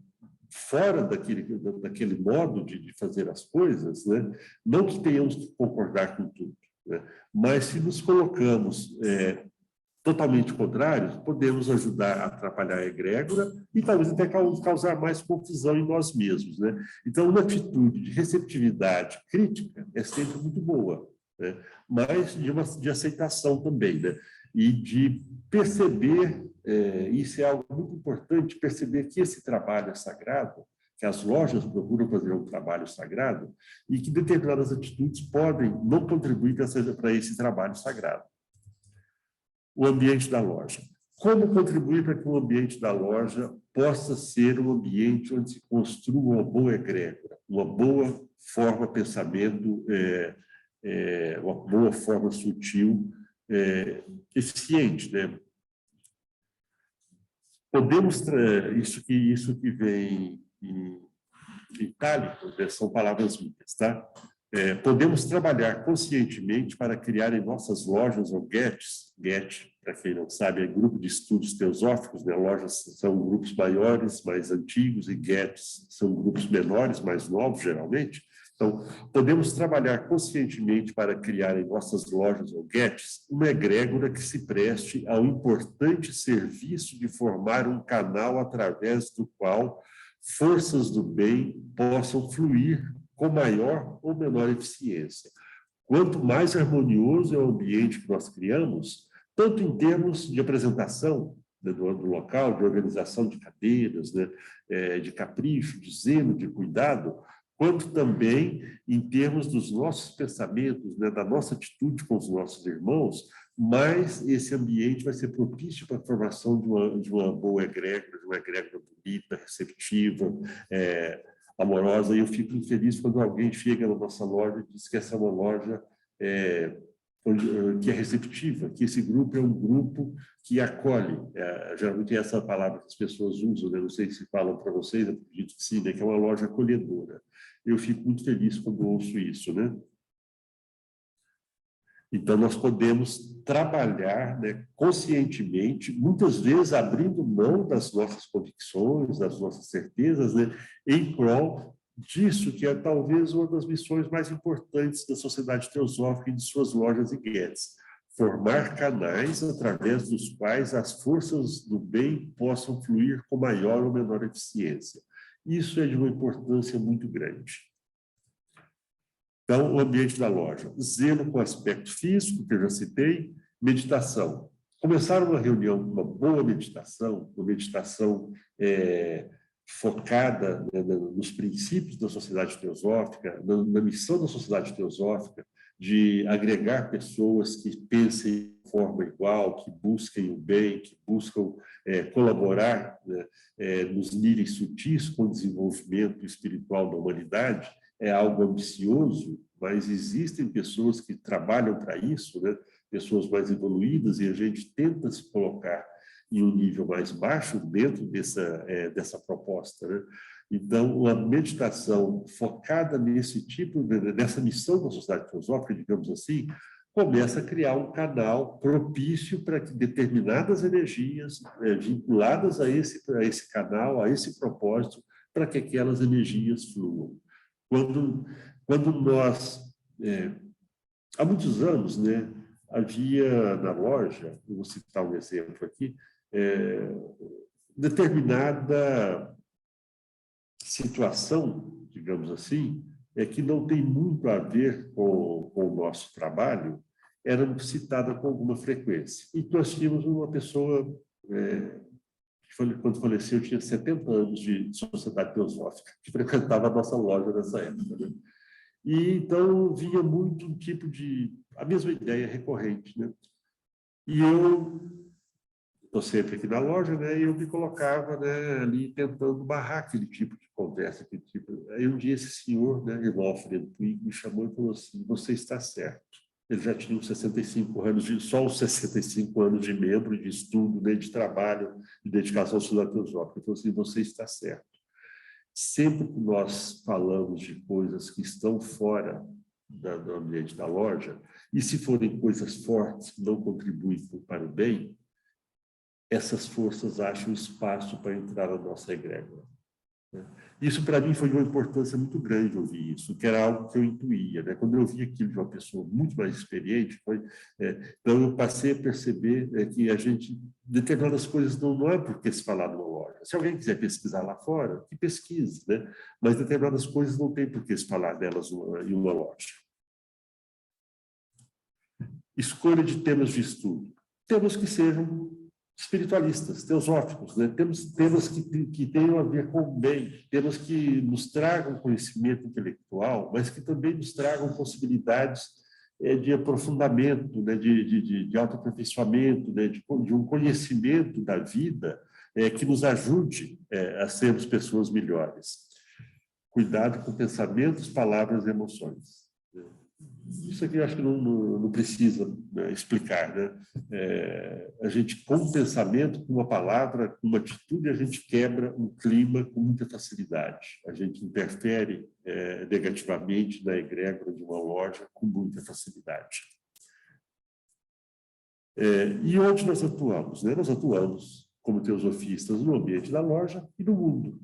fora daquele modo de fazer as coisas, né, não que tenhamos que concordar com tudo, né, mas se nos colocamos totalmente contrários, podemos ajudar a atrapalhar a egrégora e talvez até causar mais confusão em nós mesmos, né? Então, uma atitude de receptividade crítica é sempre muito boa, né? Mas de aceitação também, né? E de perceber, isso é algo muito importante, perceber que esse trabalho é sagrado, que as lojas procuram fazer um trabalho sagrado e que determinadas atitudes podem não contribuir para esse trabalho sagrado. O ambiente da loja. Como contribuir para que o ambiente da loja possa ser um ambiente onde se construa uma boa egrégora, uma boa forma de pensamento, uma boa forma sutil, eficiente, né? Podemos, isso que vem em itálico, né, são palavras minhas, tá? Podemos trabalhar conscientemente para criar em nossas lojas ou guetes, para quem não sabe, é grupo de estudos teosóficos, né? Lojas são grupos maiores, mais antigos, e guetes são grupos menores, mais novos, geralmente. Então, podemos trabalhar conscientemente para criar em nossas lojas ou guetes uma egrégora que se preste ao importante serviço de formar um canal através do qual forças do bem possam fluir com maior ou menor eficiência. Quanto mais harmonioso é o ambiente que nós criamos, tanto em termos de apresentação, né, do local, de organização de cadeiras, né, de capricho, de zelo, de cuidado, quanto também em termos dos nossos pensamentos, né, da nossa atitude com os nossos irmãos, mais esse ambiente vai ser propício para a formação de uma boa egrégora, de uma egrégora bonita, receptiva, amorosa. E eu fico feliz quando alguém chega na nossa loja e diz que essa é uma loja que é receptiva, que esse grupo é um grupo que acolhe. Geralmente é essa palavra que as pessoas usam, né? Não sei se falam para vocês, eu acredito que sim, né? Que é uma loja acolhedora. Eu fico muito feliz quando ouço isso, né? Então, nós podemos trabalhar, né, conscientemente, muitas vezes abrindo mão das nossas convicções, das nossas certezas, né, em prol disso que é talvez uma das missões mais importantes da Sociedade Teosófica e de suas lojas e guedes. Formar canais através dos quais as forças do bem possam fluir com maior ou menor eficiência. Isso é de uma importância muito grande. Então, o ambiente da loja, zelo com o aspecto físico, que eu já citei, meditação. Começar uma reunião com uma boa meditação, focada, né, nos princípios da sociedade teosófica, na missão da sociedade teosófica, de agregar pessoas que pensem de forma igual, que busquem o bem, que buscam colaborar, né, nos níveis sutis com o desenvolvimento espiritual da humanidade, é algo ambicioso, mas existem pessoas que trabalham para isso, né? Pessoas mais evoluídas, e a gente tenta se colocar em um nível mais baixo dentro dessa proposta, né? Então, a meditação focada nesse tipo, nessa missão da sociedade teosófica, digamos assim, começa a criar um canal propício para que determinadas energias vinculadas a esse canal, a esse propósito, para que aquelas energias fluam. Quando nós, há muitos anos, né, havia na loja, eu vou citar um exemplo aqui, determinada situação, digamos assim, que não tem muito a ver com o nosso trabalho, era citada com alguma frequência. E nós tínhamos uma pessoa, quando faleceu, tinha 70 anos de sociedade teosófica, que frequentava a nossa loja nessa época, né? E então vinha muito um tipo a mesma ideia recorrente, né? E eu estou sempre aqui na loja, né? E eu me colocava, né, ali tentando barrar aquele tipo de conversa, aquele tipo. Aí um dia esse senhor, né, irmão Alfredo Puig, me chamou e falou assim: você está certo. Ele já tinha uns 65 anos, só uns 65 anos de membro, de estudo, né, de trabalho, de dedicação à sociedade teosófica. Ele falou assim: você está certo. Sempre que nós falamos de coisas que estão fora do ambiente da loja, e se forem coisas fortes que não contribuem para o bem, essas forças acham espaço para entrar na nossa egrégora. Isso, para mim, foi de uma importância muito grande ouvir isso, que era algo que eu intuía, né? Quando eu vi aquilo de uma pessoa muito mais experiente, então eu passei a perceber que a gente, determinadas coisas não é porque se falar numa loja. Se alguém quiser pesquisar lá fora, que pesquise, né? Mas determinadas coisas não tem por que se falar delas em uma loja. Escolha de temas de estudo. Temas que sejam espiritualistas, teosóficos, né? Temas que tenham a ver com o bem, temas que nos tragam conhecimento intelectual, mas que também nos tragam possibilidades de aprofundamento, né? de autoaperfeiçoamento, né? de um conhecimento da vida que nos ajude a sermos pessoas melhores. Cuidado com pensamentos, palavras e emoções. Isso aqui eu acho que não precisa, né, explicar, né? A gente, com um pensamento, com uma palavra, com uma atitude, a gente quebra um clima com muita facilidade. A gente interfere negativamente na egrégora de uma loja com muita facilidade. E onde nós atuamos, né? Nós atuamos como teosofistas no ambiente da loja e no mundo.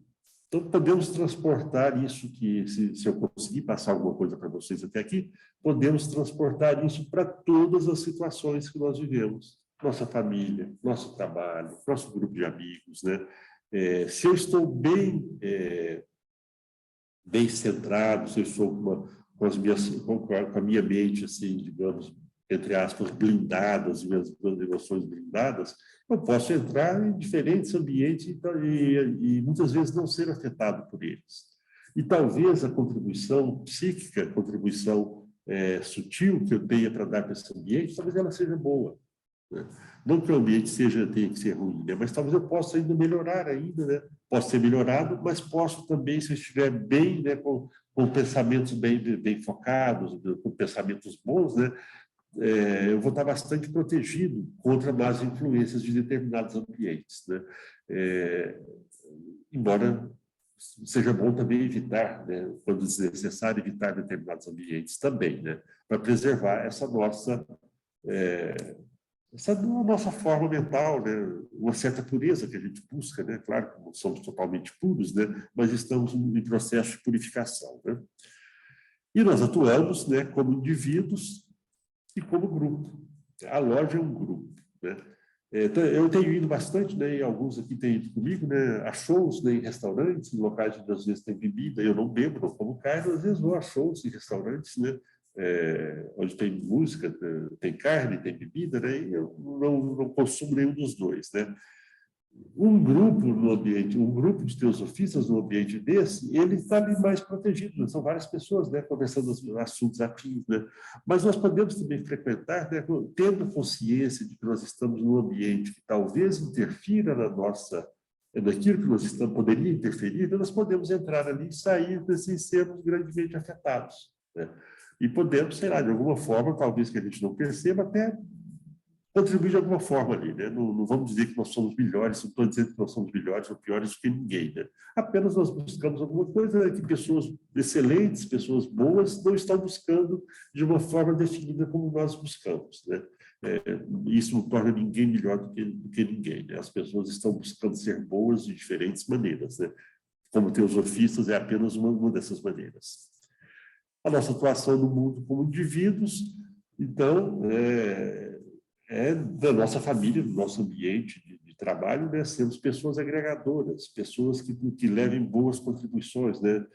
Então, podemos transportar isso, que se eu conseguir passar alguma coisa para vocês até aqui, podemos transportar isso para todas as situações que nós vivemos. Nossa família, nosso trabalho, nosso grupo de amigos, né? Se eu estou bem centrado, se eu estou com a minha mente, assim, digamos, entre aspas, blindadas, minhas emoções blindadas, eu posso entrar em diferentes ambientes e muitas vezes não ser afetado por eles. E talvez a contribuição psíquica, a contribuição sutil que eu tenha para dar para esse ambiente, talvez ela seja boa, né? Não que o ambiente tenha que ser ruim, né? Mas talvez eu possa ainda melhorar ainda, né? Posso ser melhorado, mas posso também, se eu estiver bem, né, com pensamentos bem focados, com pensamentos bons, né, eu vou estar bastante protegido contra más influências de determinados ambientes, né? Embora seja bom também evitar, né, quando necessário, evitar determinados ambientes também, né, para preservar essa nossa forma mental, né, uma certa pureza que a gente busca, né, claro que não somos totalmente puros, né, mas estamos em processo de purificação, né. E nós atuamos, né, como indivíduos e como grupo. A loja é um grupo, né. Eu tenho ido bastante, né, e alguns aqui têm ido comigo, né, a shows, né, em restaurantes, em locais onde às vezes tem bebida, eu não bebo, não como carne, às vezes vou a shows em restaurantes, né, onde tem música, tem carne, tem bebida, né, e eu não consumo nenhum dos dois, né. Um grupo no ambiente, um grupo de teosofistas no ambiente desse, ele está ali mais protegido, né? São várias pessoas, né, conversando assuntos afins, né? Mas nós podemos também frequentar, né, tendo consciência de que nós estamos num ambiente que talvez interfira naquilo que nós estamos, poderia interferir, nós podemos entrar ali e sair sem sermos grandemente afetados, né? E podemos, sei lá, de alguma forma, talvez que a gente não perceba, até contribuir de alguma forma ali, né? Não vamos dizer que nós somos melhores, não estou dizendo que nós somos melhores ou piores do que ninguém, né? Apenas nós buscamos alguma coisa que pessoas excelentes, pessoas boas, não estão buscando de uma forma definida como nós buscamos, né? Isso não torna ninguém melhor do que ninguém, né? As pessoas estão buscando ser boas de diferentes maneiras, né? Como teosofistas é apenas uma dessas maneiras. A nossa atuação no mundo como indivíduos, então, da nossa família, do nosso ambiente de trabalho, né? Sermos pessoas agregadoras, pessoas que levem boas contribuições, né?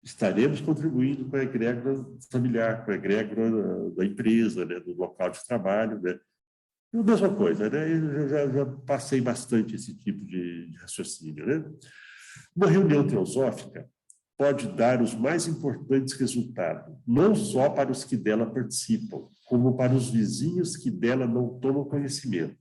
Estaremos contribuindo com a egrégora familiar, com a egrégora da empresa, né? Do local de trabalho, né? E a mesma coisa, né? Eu já passei bastante esse tipo de raciocínio, né? Uma reunião teosófica pode dar os mais importantes resultados, não só para os que dela participam, como para os vizinhos que dela não tomam conhecimento.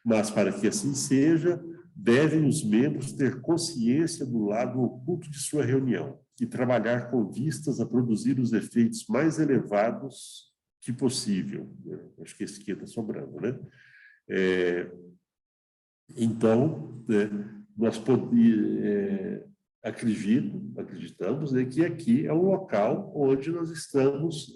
Mas, para que assim seja, devem os membros ter consciência do lado oculto de sua reunião e trabalhar com vistas a produzir os efeitos mais elevados que possível. Acho que esse aqui está sobrando, né? Então, nós acreditamos, né, que aqui é um local onde nós estamos,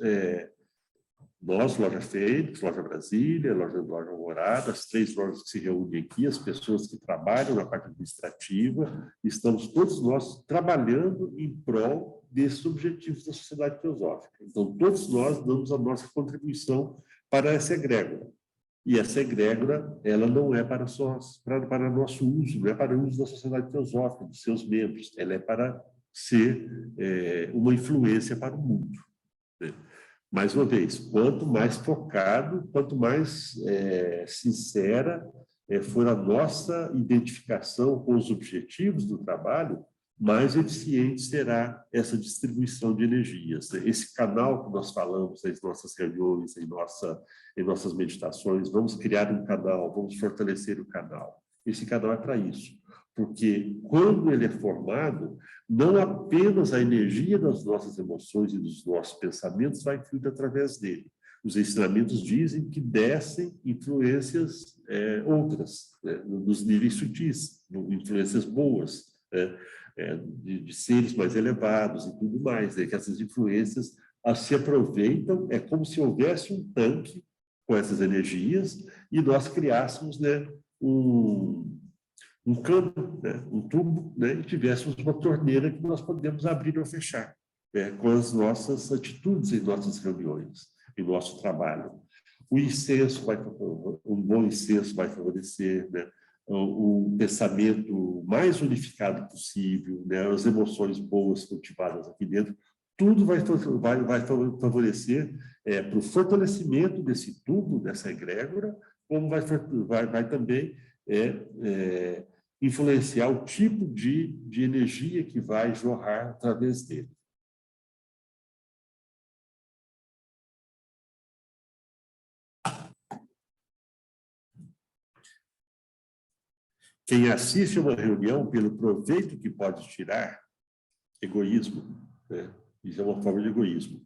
nós, Loja Fênix, Loja Brasília, Loja Alvorada, as 3 lojas que se reúnem aqui, as pessoas que trabalham na parte administrativa, estamos todos nós trabalhando em prol desses objetivos da Sociedade Teosófica. Então, todos nós damos a nossa contribuição para essa egrégora. E essa egrégora, ela não é para nosso uso, não é para o uso da Sociedade Teosófica, dos seus membros, ela é para ser uma influência para o mundo, né? Mais uma vez, quanto mais focado, quanto mais sincera for a nossa identificação com os objetivos do trabalho, mais eficiente será essa distribuição de energias. Esse canal que nós falamos nas nossas reuniões, em nossas meditações, vamos criar um canal, vamos fortalecer o canal. Esse canal é para isso, porque quando ele é formado, não apenas a energia das nossas emoções e dos nossos pensamentos vai fluir através dele. Os ensinamentos dizem que descem influências outras, né, nos níveis sutis, influências boas, né, de seres mais elevados e tudo mais, né, que essas influências se aproveitam, é como se houvesse um tanque com essas energias e nós criássemos, né, um cano, né, um tubo, né, e tivéssemos uma torneira que nós podemos abrir ou fechar, né, com as nossas atitudes em nossas reuniões, em nosso trabalho. Um bom incenso vai favorecer, né, o pensamento mais unificado possível, né, as emoções boas cultivadas aqui dentro, tudo vai favorecer para o fortalecimento desse tubo, dessa egrégora, como vai também influenciar o tipo de energia que vai jorrar através dele. Quem assiste a uma reunião pelo proveito que pode tirar, egoísmo, né? Isso é uma forma de egoísmo.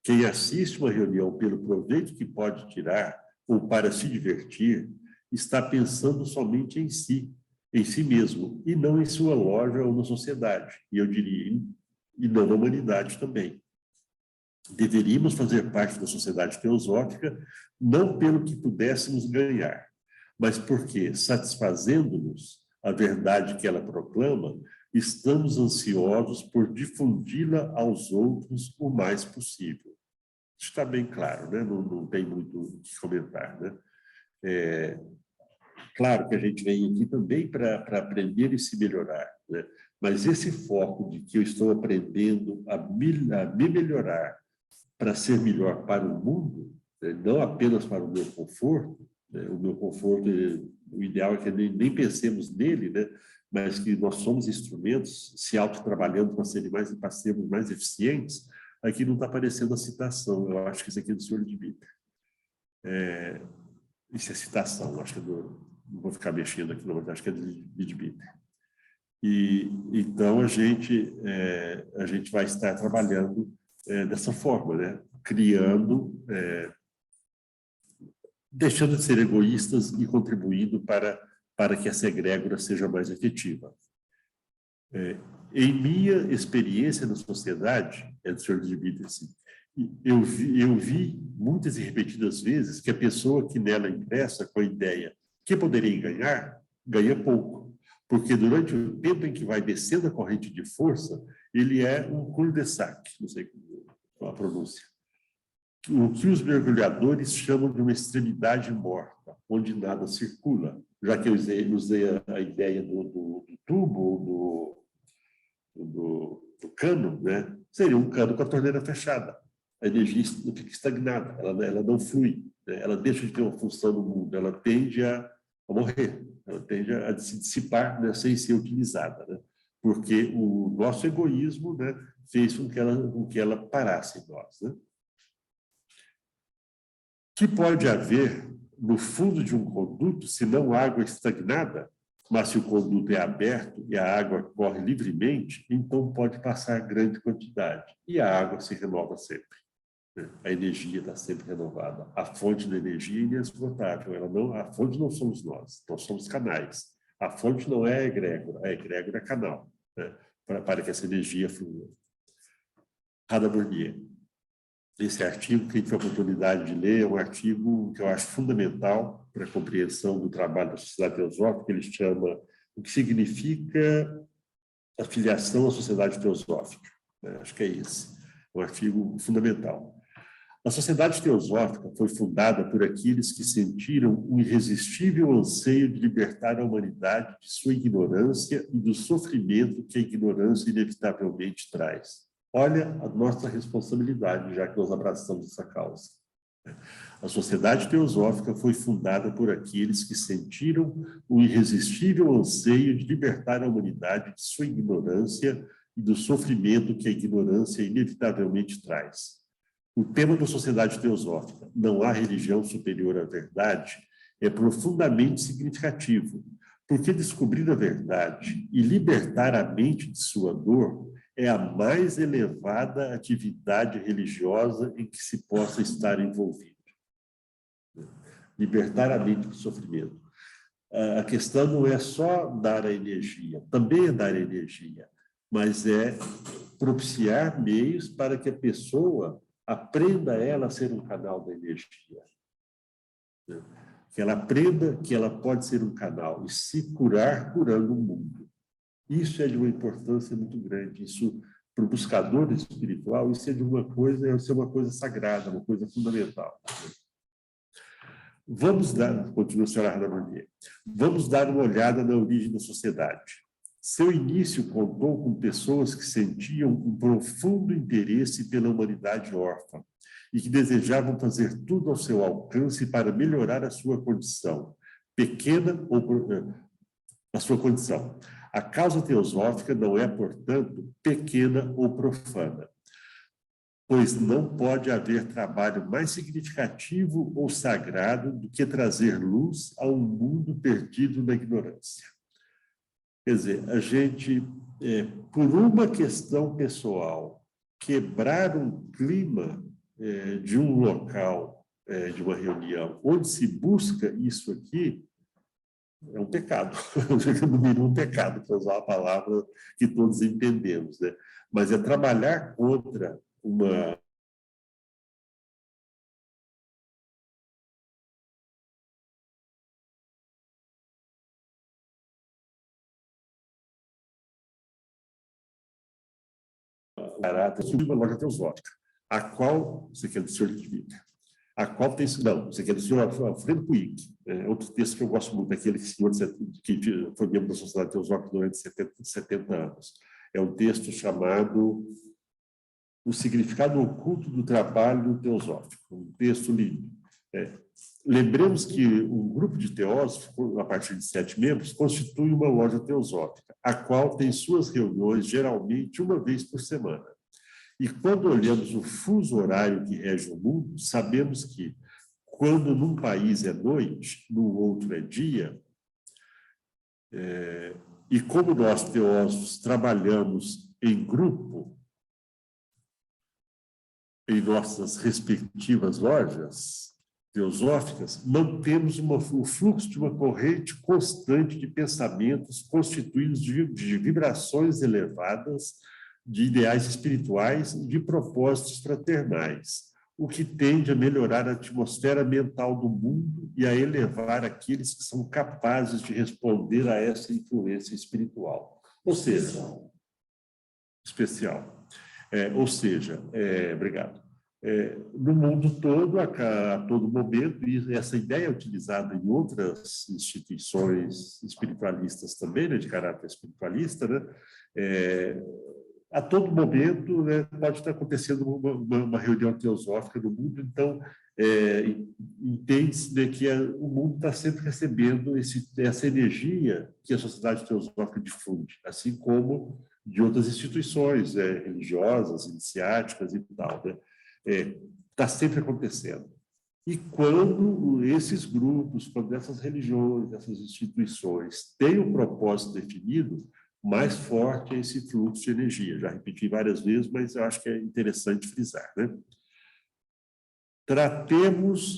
Quem assiste uma reunião pelo proveito que pode tirar ou para se divertir, está pensando somente em si mesmo, e não em sua loja ou na sociedade, e eu diria, e não na humanidade também. Deveríamos fazer parte da sociedade teosófica, não pelo que pudéssemos ganhar, mas porque, satisfazendo-nos a verdade que ela proclama, estamos ansiosos por difundi-la aos outros o mais possível. Está bem claro, né? Não tem muito o que comentar, né? Claro que a gente vem aqui também para aprender e se melhorar, né? Mas esse foco de que eu estou aprendendo a me melhorar para ser melhor para o mundo, né? Não apenas para o meu conforto, né? O meu conforto, o ideal é que nem pensemos nele, né? Mas que nós somos instrumentos se autotrabalhando para sermos mais eficientes. Aqui não está aparecendo a citação, eu acho que isso aqui é do Senhor de Vida. Isso é citação, acho que é não vou ficar mexendo aqui, não, mas acho que é de Vida. E então a gente vai estar trabalhando dessa forma, né? Criando, deixando de ser egoístas e contribuindo para que essa egrégora seja mais efetiva. Em minha experiência na sociedade, do Senhor de Vida, assim, eu vi muitas e repetidas vezes que a pessoa que nela ingressa com a ideia que poderia ganhar, ganha pouco. Porque durante o tempo em que vai descendo a corrente de força, ele é um cul-de-sac, não sei qual a pronúncia. O que os mergulhadores chamam de uma extremidade morta, onde nada circula. Já que eu usei a ideia do tubo, do cano, né? Seria um cano com a torneira fechada. A energia fica estagnada, ela não flui, né? Ela deixa de ter uma função no mundo, ela tende a morrer, ela tende a se dissipar, né, sem ser utilizada, né? Porque o nosso egoísmo, né, fez com que ela parasse em nós, né? Que pode haver no fundo de um conduto, se não água estagnada, mas se o conduto é aberto e a água corre livremente, então pode passar grande quantidade e a água se renova sempre. A energia está sempre renovada. A fonte da energia é inesgotável. A fonte não somos nós somos canais. A fonte não é a egrégora é canal, né? Para que essa energia flua. Radha Burnier. Esse artigo, quem tiver a oportunidade de ler, é um artigo que eu acho fundamental para a compreensão do trabalho da Sociedade Teosófica. Ele chama o que significa a filiação à Sociedade Teosófica. Acho que é esse. Um artigo fundamental. A Sociedade Teosófica foi fundada por aqueles que sentiram um irresistível anseio de libertar a humanidade de sua ignorância e do sofrimento que a ignorância inevitavelmente traz. Olha a nossa responsabilidade, já que nós abraçamos essa causa. A Sociedade Teosófica foi fundada por aqueles que sentiram o irresistível anseio de libertar a humanidade de sua ignorância e do sofrimento que a ignorância inevitavelmente traz. O tema da Sociedade Teosófica, não há religião superior à verdade, é profundamente significativo, porque descobrir a verdade e libertar a mente de sua dor é a mais elevada atividade religiosa em que se possa estar envolvido. Libertar a mente do sofrimento. A questão não é só dar a energia, também é dar a energia, mas é propiciar meios para que a pessoa aprenda ela a ser um canal da energia. Que ela aprenda que ela pode ser um canal e se curar curando o mundo. Isso é de uma importância muito grande. Isso, para o buscador espiritual, isso é uma coisa sagrada, uma coisa fundamental. Continua a senhora Radha Burnier, vamos dar uma olhada na origem da sociedade. Seu início contou com pessoas que sentiam um profundo interesse pela humanidade órfã e que desejavam fazer tudo ao seu alcance para melhorar a sua condição, a sua condição. A causa teosófica não é, portanto, pequena ou profana, pois não pode haver trabalho mais significativo ou sagrado do que trazer luz a um mundo perdido na ignorância. Quer dizer, a gente, por uma questão pessoal, quebrar um clima de um local, de uma reunião, onde se busca isso aqui, é um pecado, no mínimo um pecado, para usar a palavra que todos entendemos, né? Mas é trabalhar contra uma caráter de uma loja teosófica, a qual, você quer do senhor Litvika, a qual tem, não, você quer do senhor Alfredo Puig, outro texto que eu gosto muito, daquele senhor que foi membro da Sociedade Teosófica durante 70 anos. É um texto chamado O Significado Oculto do Trabalho Teosófico, um texto lindo. Lembremos que um grupo de teósofos, a partir de 7 membros, constitui uma loja teosófica, a qual tem suas reuniões geralmente uma vez por semana. E quando olhamos o fuso horário que rege o mundo, sabemos que, quando num país é noite, no outro é dia, e como nós teósofos trabalhamos em grupo, em nossas respectivas lojas teosóficas, mantemos o fluxo de uma corrente constante de pensamentos constituídos de vibrações elevadas, de ideais espirituais e de propósitos fraternais, o que tende a melhorar a atmosfera mental do mundo e a elevar aqueles que são capazes de responder a essa influência espiritual. Ou seja, especial. Obrigado. No mundo todo, a todo momento, e essa ideia é utilizada em outras instituições espiritualistas também, né, de caráter espiritualista, né, a todo momento, né, pode estar acontecendo uma reunião teosófica no mundo, então entende-se, né, que o mundo está sempre recebendo essa energia que a sociedade teosófica difunde, assim como de outras instituições religiosas, iniciáticas e tal, né? Está sempre acontecendo. E quando esses grupos, quando essas religiões, essas instituições têm um propósito definido, mais forte é esse fluxo de energia. Já repeti várias vezes, mas eu acho que é interessante frisar, né? Tratemos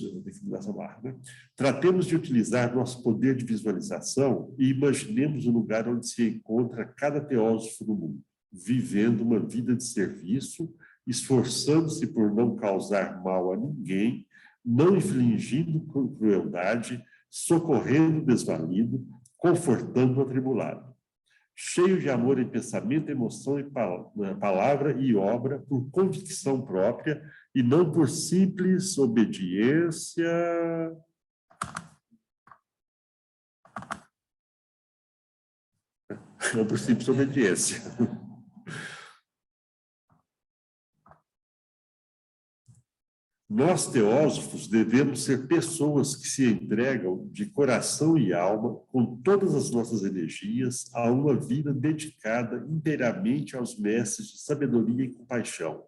de utilizar nosso poder de visualização e imaginemos o lugar onde se encontra cada teósofo no mundo, vivendo uma vida de serviço, esforçando-se por não causar mal a ninguém, não infligindo crueldade, socorrendo o desvalido, confortando o atribulado. Cheio de amor em pensamento, emoção e palavra e obra, por convicção própria e não por simples obediência. Não por simples obediência. Nós, teósofos, devemos ser pessoas que se entregam de coração e alma, com todas as nossas energias, a uma vida dedicada inteiramente aos mestres de sabedoria e compaixão,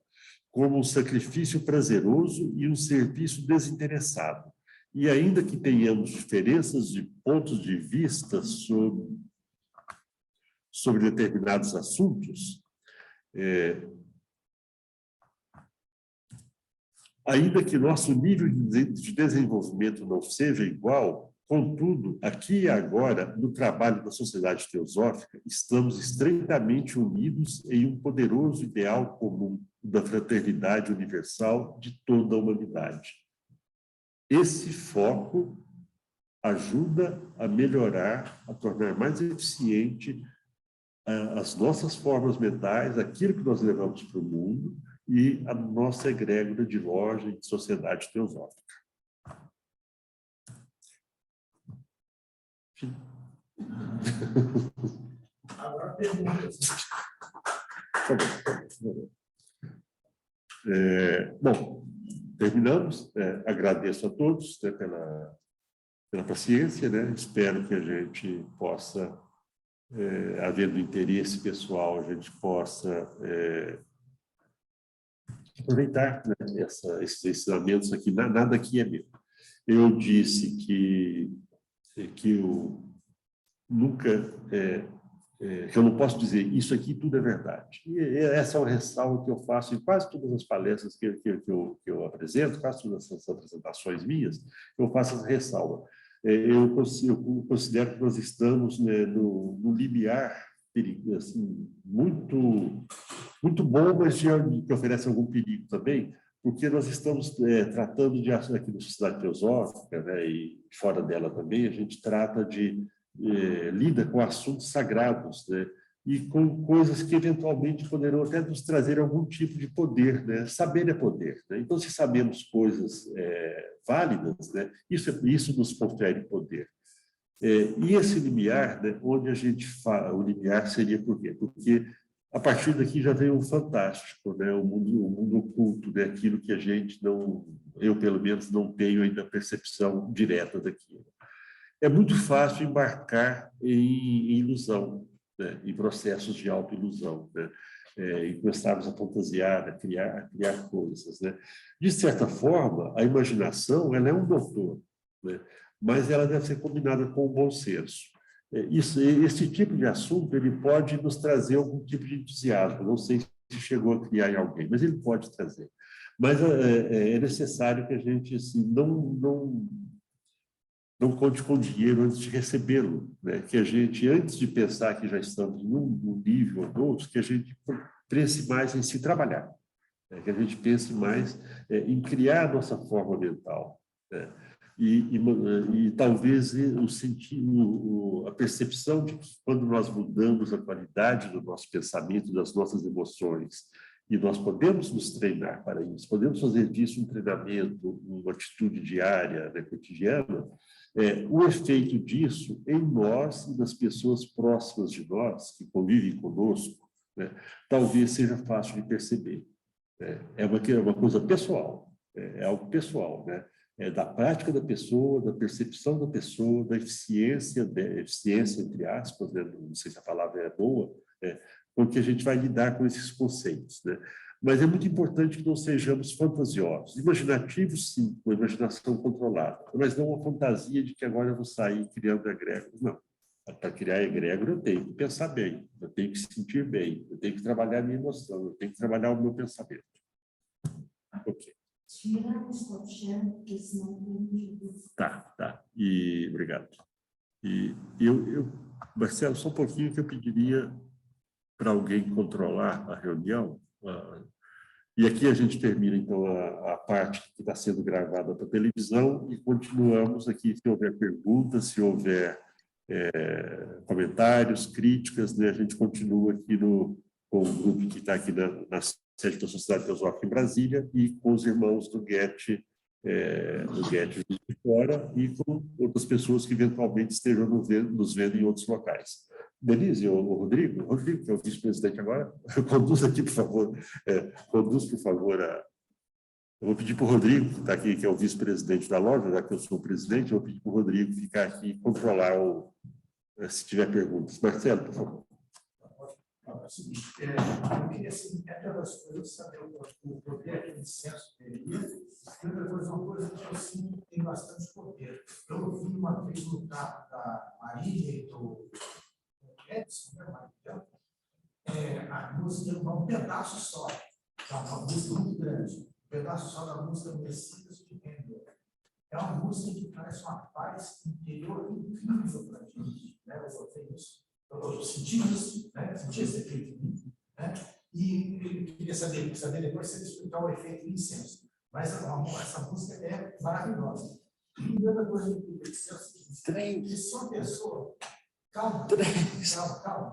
como um sacrifício prazeroso e um serviço desinteressado. E ainda que tenhamos diferenças de pontos de vista sobre determinados assuntos, ainda que nosso nível de desenvolvimento não seja igual, contudo, aqui e agora, no trabalho da sociedade teosófica, estamos estreitamente unidos em um poderoso ideal comum da fraternidade universal de toda a humanidade. Esse foco ajuda a melhorar, a tornar mais eficiente as nossas formas mentais, aquilo que nós levamos para o mundo, e a nossa egrégora de loja e de sociedade teosófica. Agora perguntas. Bom, terminamos. Agradeço a todos, né, pela paciência, né? Espero que a gente possa, havendo interesse pessoal, a gente possa aproveitar, né, esses ensinamentos aqui. Nada aqui é meu. Eu disse que eu nunca que eu não posso dizer isso aqui tudo é verdade. E essa é uma ressalva que eu faço em quase todas as palestras que eu apresento, quase todas essas apresentações minhas, eu faço essa ressalva. Eu considero que nós estamos, né, no limiar assim, muito bom, mas que oferece algum perigo também, porque nós estamos tratando de aqui na sociedade teosófica, né, e fora dela também, a gente trata lida com assuntos sagrados, né, e com coisas que eventualmente poderão até nos trazer algum tipo de poder, né? Saber é poder, né? Então, se sabemos coisas válidas, né, isso nos confere poder. E esse limiar, né, onde a gente fala, o limiar seria por quê? Porque a partir daqui já vem o fantástico, né, o mundo oculto, né, aquilo que a gente não, eu pelo menos não tenho ainda percepção direta daquilo. É muito fácil embarcar em ilusão, né, em processos de autoilusão, né, e começarmos a fantasiar, a criar coisas, né. De certa forma, a imaginação, ela é um motor, né, mas ela deve ser combinada com o bom senso. Esse tipo de assunto, ele pode nos trazer algum tipo de entusiasmo, não sei se chegou a criar em alguém, mas ele pode trazer. Mas é necessário que a gente assim, não conte com dinheiro antes de recebê-lo, né? Que a gente, antes de pensar que já estamos num nível ou outro, que a gente pense mais em se trabalhar, né? Que a gente pense mais em criar a nossa forma mental, né? E talvez o sentido, a percepção de que quando nós mudamos a qualidade do nosso pensamento, das nossas emoções, e nós podemos nos treinar para isso, podemos fazer disso um treinamento, uma atitude diária, né, cotidiana, o efeito disso em nós e nas pessoas próximas de nós, que convivem conosco, né, talvez seja fácil de perceber. É uma coisa pessoal, é algo pessoal, né? É da prática da pessoa, da percepção da pessoa, da eficiência, entre aspas, né? Não sei se a palavra é boa, com que a gente vai lidar com esses conceitos, né? Mas é muito importante que não sejamos fantasiosos. Imaginativos, sim, com imaginação controlada, mas não uma fantasia de que agora eu vou sair criando egregores, não. Para criar egrégora, eu tenho que pensar bem, eu tenho que sentir bem, eu tenho que trabalhar a minha emoção, eu tenho que trabalhar o meu pensamento. Ok. Tá. E obrigado. E Marcelo, só um pouquinho que eu pediria para alguém controlar a reunião. E aqui a gente termina, então, a parte que está sendo gravada para televisão e continuamos aqui, se houver perguntas, se houver comentários, críticas, né, a gente continua aqui com o grupo que está aqui na sede da Sociedade Teosófica em Brasília e com os irmãos do GET de fora e com outras pessoas que eventualmente estejam nos vendo em outros locais. Denise, o Rodrigo, que é o vice-presidente agora, conduz aqui, por favor. Conduz, por favor, eu vou pedir para o Rodrigo, que está aqui, que é o vice-presidente da loja, já que eu sou o presidente, eu vou pedir para o Rodrigo ficar aqui e controlar se tiver perguntas. Marcelo, por favor. É o seguinte, eu queria, assim, entre as coisas, saber o poder que o incenso teria, e outra coisa, uma coisa que eu sinto que tem bastante poder. Eu ouvi uma vez no carro da Marília e do Edson, a música é um pedaço só, uma música muito grande, um pedaço só da música Messias de Handel. É uma música que traz uma paz interior incrível para a gente, né? Eu senti isso, né? Senti esse efeito em mim, né? E eu queria saber depois se ele explicar o efeito do incenso. Mas essa música é maravilhosa. E outra coisa que eu queria dizer é o seguinte: se uma pessoa. Calma.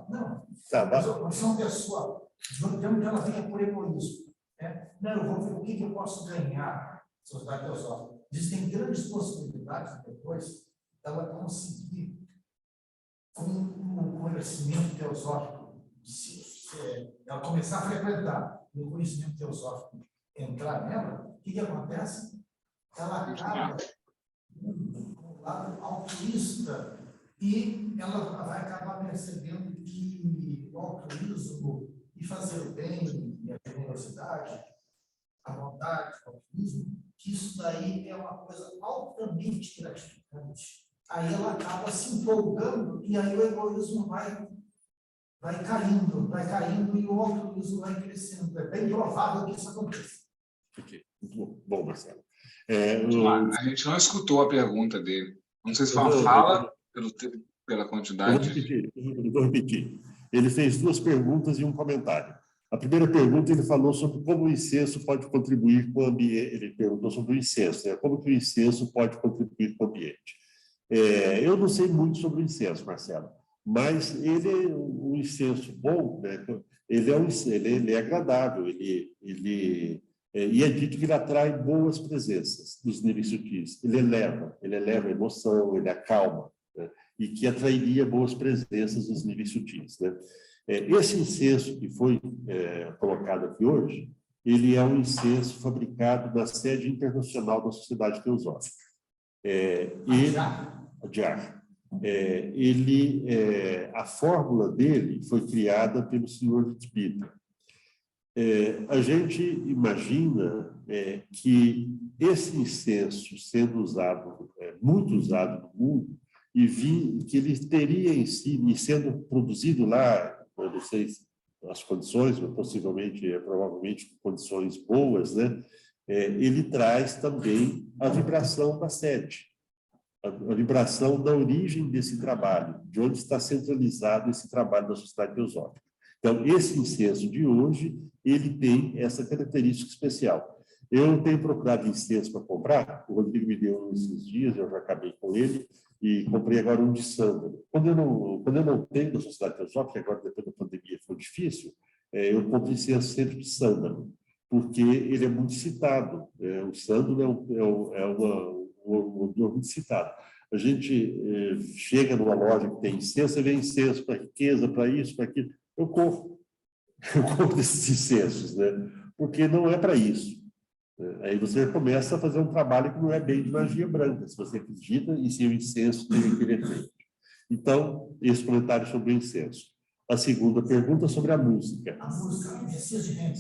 Não. Mas se uma pessoa, digamos que ela venha por egoísmo, né? Não, eu vou ver o que eu posso ganhar na sociedade teosófica. Existem grandes possibilidades depois dela conseguir, com o conhecimento teosófico, ela começar a frequentar o conhecimento teosófico, entrar nela, o que acontece? Ela acaba no lado altruísta e ela vai acabar percebendo que o altruísmo e fazer o bem, e a generosidade, a bondade, o altruísmo, que isso daí é uma coisa altamente gratificante. Aí ela acaba se empolgando e aí o egoísmo vai vai caindo e o outro uso vai crescendo. É bem provável que isso aconteça. Ok, muito bom. Bom, Marcelo. Vamos lá. A gente não escutou a pergunta dele. Não sei se foi uma fala pela quantidade. Eu vou repetir. Ele fez 2 perguntas e um comentário. A primeira pergunta, ele falou sobre como o incenso pode contribuir com o ambiente. Ele perguntou sobre o incenso, né? Como que o incenso pode contribuir com o ambiente. Eu não sei muito sobre o incenso, Marcelo, mas ele é um incenso bom, né? Ele é agradável, e é dito que ele atrai boas presenças dos níveis sutis. Ele eleva a emoção, ele acalma, né? E que atrairia boas presenças dos níveis sutis, né? Esse incenso que foi colocado aqui hoje, ele é um incenso fabricado na sede internacional da Sociedade Teosófica. A fórmula dele foi criada pelo senhor Vitbita. A gente imagina que esse incenso, sendo usado, muito usado no mundo, que ele teria em si, e sendo produzido lá, eu não sei as condições, mas provavelmente com condições boas, né? Ele traz também a vibração da sede, a vibração da origem desse trabalho, de onde está centralizado esse trabalho da Sociedade Teosófica. Então, esse incenso de hoje, ele tem essa característica especial. Eu tenho procurado incenso para comprar, o Rodrigo me deu esses dias, eu já acabei com ele, e comprei agora um de sândalo. Quando eu não tenho da Sociedade Teosófica, agora depois da pandemia foi difícil, eu compro incenso sempre de sândalo, porque ele é muito citado. O sândalo é um odor muito citado. A gente chega numa loja que tem incenso, você vê incenso para riqueza, para isso, para aquilo. Eu compro desses incensos, né? Porque não é para isso. Aí você começa a fazer um trabalho que não é bem de magia branca, se você acredita e se o incenso tem aquele efeito. Então, esse comentário sobre o incenso. A segunda pergunta sobre a música. A música, Messias de Handel.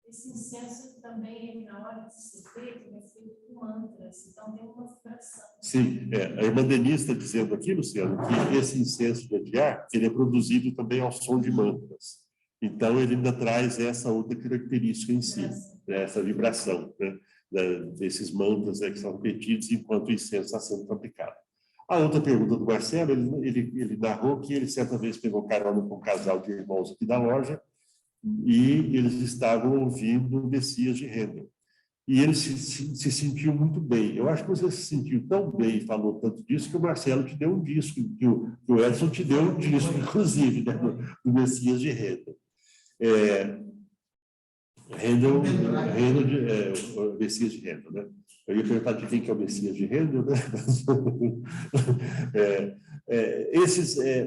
Esse incenso também, na hora de ser feito, é feito com mantras, então tem uma vibração. Sim, a irmã Denise está dizendo aqui, Luciano, que esse incenso de Adiar, ele é produzido também ao som de mantras. Então, ele ainda traz essa outra característica em si, né, essa vibração, né, desses mantras que são repetidos enquanto o incenso está sendo fabricado. A outra pergunta do Marcelo, ele narrou que ele certa vez pegou carona com um casal de irmãos aqui da loja e eles estavam ouvindo o Messias de Handel. E ele se sentiu muito bem. Eu acho que você se sentiu tão bem e falou tanto disso que o Marcelo te deu um disco, que o Edson te deu um disco, inclusive, né, do Messias de Handel. O Messias de Handel, né? Eu ia perguntar de quem que é o Messias de Handel, né?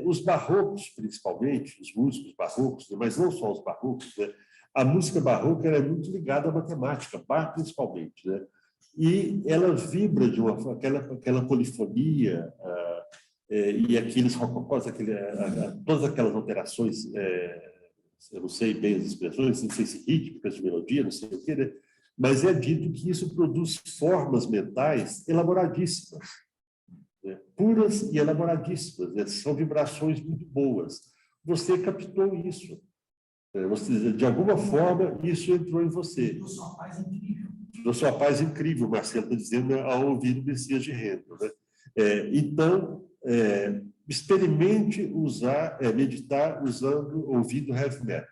Os barrocos, principalmente, os músicos barrocos, mas não só os barrocos, né? A música barroca é muito ligada à matemática, principalmente, né? E ela vibra de aquela polifonia e aqueles rococós, todas aquelas alterações, eu não sei bem as expressões, não sei se rítmicas de melodia, não sei o quê, né? Mas é dito que isso produz formas mentais elaboradíssimas, né? Puras e elaboradíssimas, né? São vibrações muito boas. Você captou isso. De alguma forma, isso entrou em você. Da sua paz incrível. Da sua paz incrível, Marcelo está dizendo, ao ouvir o Messias de Handel, né? Então, experimente meditar ouvindo heavy metal.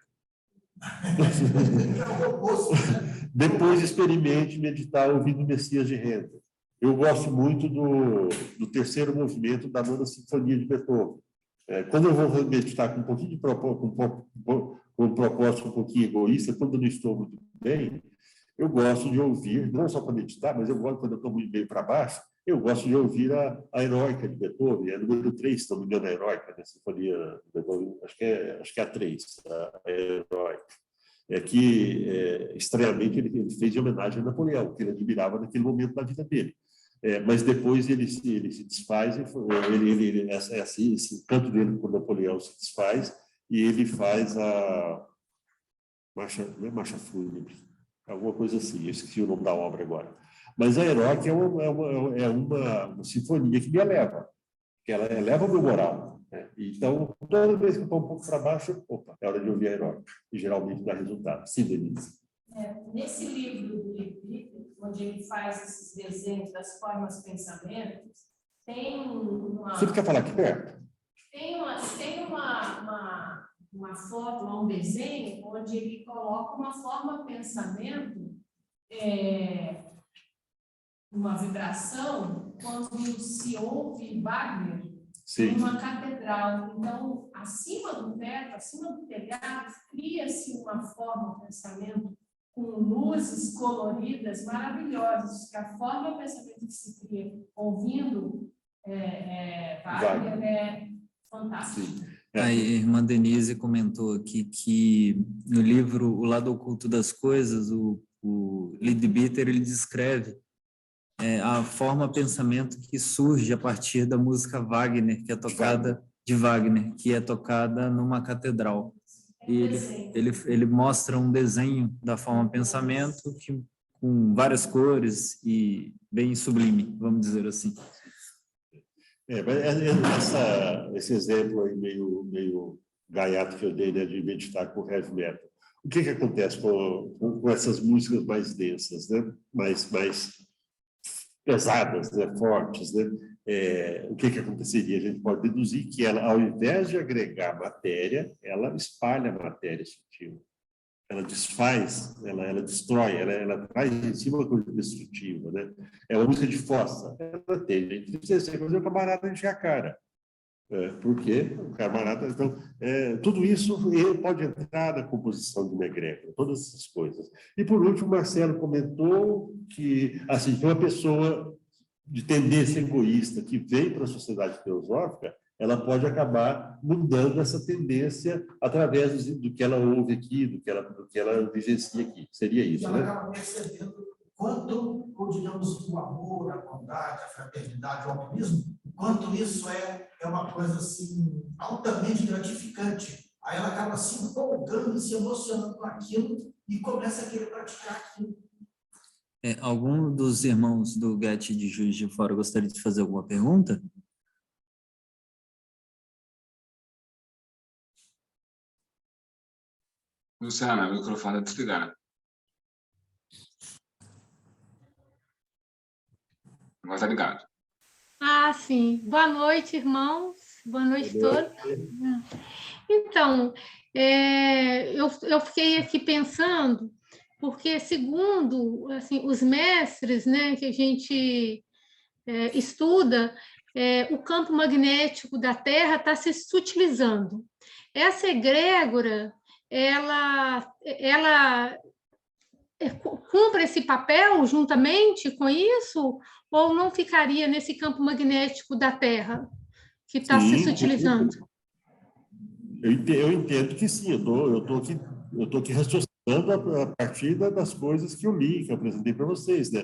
Depois experimente meditar ouvindo o Messias de Handel. Eu gosto muito do terceiro movimento da Nona Sinfonia de Beethoven. Quando eu vou meditar com um pouquinho de com um propósito um pouquinho egoísta, quando eu não estou muito bem, eu gosto de ouvir, não só para meditar, mas eu gosto, quando eu estou muito bem para baixo, eu gosto de ouvir a Heróica de Beethoven, é número 3, se não me engano, a Heróica, né? Sinfonia de Beethoven, acho que é a 3, a Heróica. Estranhamente, ele fez em homenagem a Napoleão, que ele admirava naquele momento da vida dele. Mas depois ele se desfaz, esse canto dele com Napoleão se desfaz, e ele faz a marcha, não é marcha fúnebre, alguma coisa assim, eu esqueci o nome da obra agora. Mas a Heróica é uma sinfonia que me eleva, que ela eleva o meu moral, né? Então, toda vez que eu estou um pouco para baixo, opa, é hora de ouvir aeróbico. E geralmente dá resultado. Sim, Denise. Nesse livro do Livre, onde ele faz esses desenhos das formas pensamentos, tem uma... Você quer falar aqui perto? Tem uma foto, um desenho, onde ele coloca uma forma pensamento, uma vibração, quando se ouve Wagner em uma catedral. Então, acima do teto, acima do telhado, cria-se uma forma pensamento com luzes coloridas maravilhosas, que a forma pensamento que se cria ouvindo Wagner é fantástico. A irmã Denise comentou aqui que no livro O Lado Oculto das Coisas, o Leadbeater, ele descreve a forma pensamento que surge a partir da música Wagner, que é tocada de Wagner, que é tocada numa catedral. E ele mostra um desenho da forma pensamento com várias cores e bem sublime, vamos dizer assim. Esse exemplo aí meio gaiato que eu dei, né, de meditar com heavy metal. O que acontece com essas músicas mais densas, né? mais pesadas, né? Fortes, né? O que aconteceria? A gente pode deduzir que ela, ao invés de agregar matéria, ela espalha a matéria sutil. Ela desfaz, ela destrói, ela traz em cima uma coisa destrutiva, né? É uma música de fossa. Ela tem, a gente precisa fazer o camarada encher a cara. Porque o camarada... Então, tudo isso pode entrar na composição de uma egrégora, todas essas coisas. E, por último, o Marcelo comentou que, assim, uma pessoa de tendência egoísta que vem para a sociedade teosófica, ela pode acabar mudando essa tendência através do que ela ouve aqui, do que ela vivencia aqui. Seria isso, né? Ela acaba percebendo quanto, ou digamos, o amor, a bondade, a fraternidade, o altruísmo, quanto isso é uma coisa assim altamente gratificante. Aí ela acaba se empolgando e se emocionando com aquilo e começa a querer praticar aquilo. Algum dos irmãos do GET de Juiz de Fora gostaria de fazer alguma pergunta? Luciana, o microfone está desligado. Agora está ligado. Sim. Boa noite, irmãos. Boa noite a todos. Então, eu fiquei aqui pensando, porque segundo assim, os mestres, né, que a gente estuda, o campo magnético da Terra está se sutilizando. Essa egrégora, ela cumpre esse papel juntamente com isso, ou não ficaria nesse campo magnético da Terra que está se sutilizando? Eu entendo que sim. Eu estou aqui raciocinando a partir das coisas que eu li, que eu apresentei para vocês, né?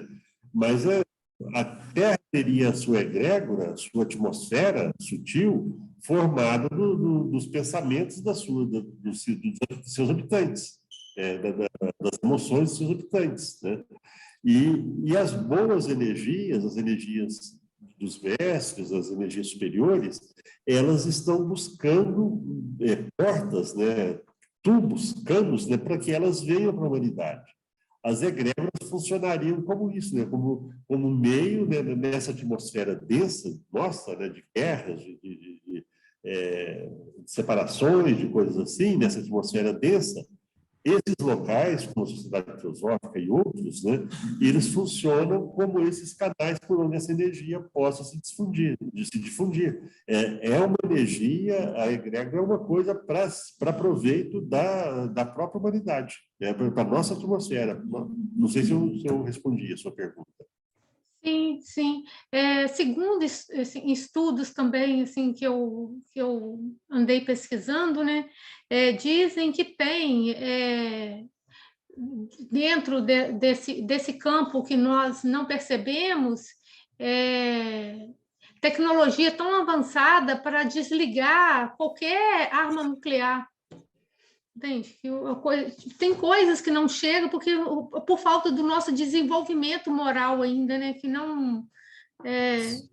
Mas a Terra teria a sua egrégora, sua atmosfera sutil, formada dos pensamentos dos seus habitantes, das emoções dos seus habitantes, né? E as boas energias, as energias dos mestres, as energias superiores, elas estão buscando portas, né, tubos, canos, né, para que elas venham para a humanidade. As egrégoras funcionariam como isso, né, como meio, né, nessa atmosfera densa, nossa, né, de guerras, de separações, de coisas assim, nessa atmosfera densa. Esses locais, como a Sociedade Teosófica e outros, né, eles funcionam como esses canais por onde essa energia possa se difundir. É uma energia, a egrégora é uma coisa para proveito da própria humanidade, né, para a nossa atmosfera. Não sei se eu respondi a sua pergunta. Sim, sim. Segundo estudos também assim, que eu andei pesquisando, né, dizem que tem dentro desse campo que nós não percebemos tecnologia tão avançada para desligar qualquer arma nuclear. Entende? Tem coisas que não chegam por falta do nosso desenvolvimento moral ainda, né? Que não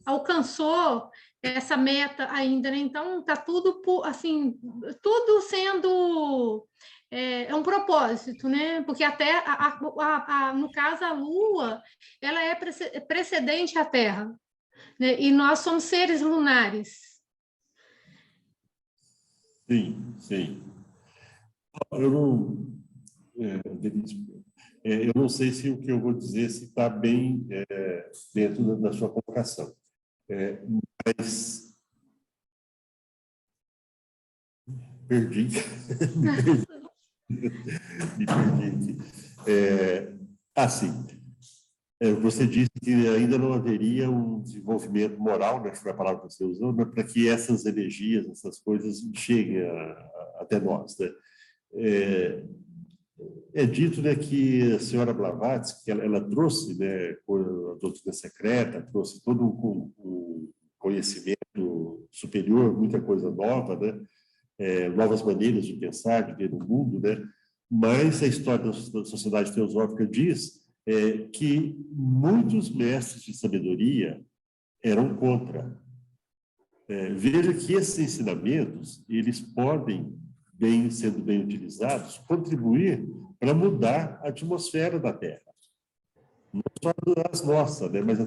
alcançou essa meta ainda, né? Então, está tudo, assim, tudo sendo... É um propósito, né? Porque até, no caso, a Lua, ela é precedente à Terra, né? E nós somos seres lunares. Sim, sim. Eu não, Denise, eu não sei se o que eu vou dizer se está bem dentro da sua colocação, mas perdi, me perdi aqui. Assim, você disse que ainda não haveria um desenvolvimento moral, né, foi a palavra que você usou, né, para que essas energias, essas coisas cheguem até nós, né? É dito, né, que a senhora Blavatsky, que ela trouxe, né, a doutrina secreta, trouxe todo um conhecimento superior, muita coisa nova, né, novas maneiras de pensar, de ver o mundo, né, mas a história da sociedade teosófica diz que muitos mestres de sabedoria eram contra. Veja que esses ensinamentos, eles podem, sendo bem utilizados, contribuir para mudar a atmosfera da Terra. Não só as nossas, né? Mas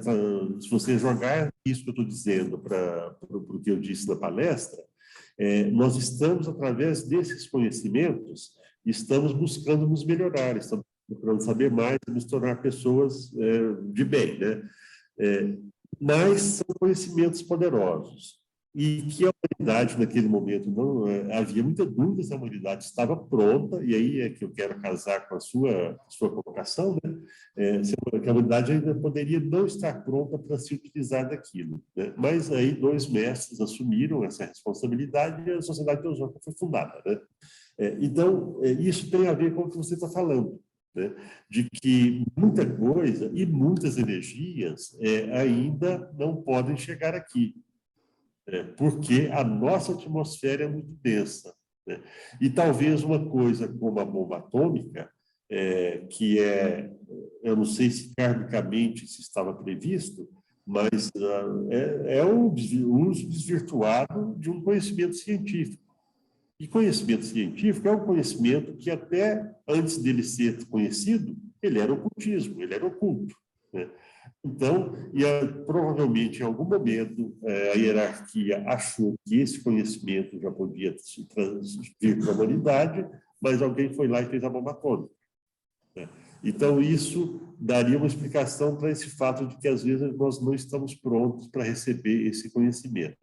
se você jogar isso que eu estou dizendo para o que eu disse na palestra, nós estamos, através desses conhecimentos, estamos buscando nos melhorar, estamos procurando saber mais e nos tornar pessoas de bem, né? Mas são conhecimentos poderosos. E que a humanidade, naquele momento, não havia muita dúvida se a humanidade estava pronta, e aí é que eu quero casar com a sua colocação, né? Que a humanidade ainda poderia não estar pronta para se utilizar daquilo, né? Mas aí 2 mestres assumiram essa responsabilidade e a Sociedade Teosófica foi fundada, né? Então, isso tem a ver com o que você está falando, né? De que muita coisa e muitas energias ainda não podem chegar aqui. Porque a nossa atmosfera é muito densa, né? E talvez uma coisa como a bomba atômica, que eu não sei se karmicamente se estava previsto, mas o uso desvirtuado de um conhecimento científico. E conhecimento científico é um conhecimento que até antes dele ser conhecido, ele era ocultismo, ele era oculto, né? Então, provavelmente, em algum momento, a hierarquia achou que esse conhecimento já podia se transmitir para a humanidade, mas alguém foi lá e fez a bomba atômica, né? Então, isso daria uma explicação para esse fato de que, às vezes, nós não estamos prontos para receber esse conhecimento.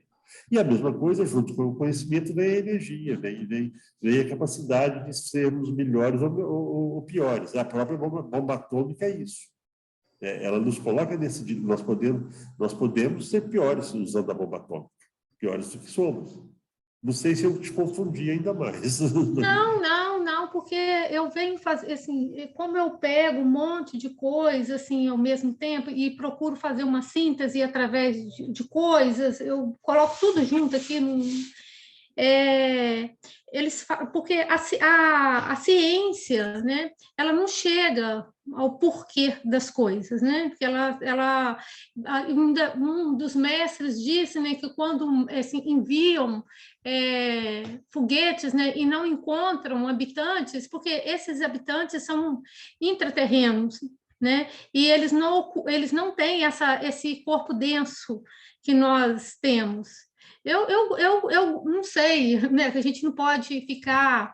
E a mesma coisa, junto com o conhecimento, vem a energia, vem a capacidade de sermos melhores ou piores. A própria bomba atômica é isso. Ela nos coloca nesse... Nós podemos ser piores usando a bomba atômica, piores do que somos. Não sei se eu te confundi ainda mais. Não, porque eu venho fazer, assim, como eu pego um monte de coisa, assim, ao mesmo tempo, e procuro fazer uma síntese através de coisas, eu coloco tudo junto aqui porque a ciência, né, ela não chega ao porquê das coisas, né? Porque um dos mestres disse, né, que quando assim, enviam foguetes, né, e não encontram habitantes, porque esses habitantes são intraterrenos, né? E eles não têm esse corpo denso que nós temos. Eu não sei, né, que a gente não pode ficar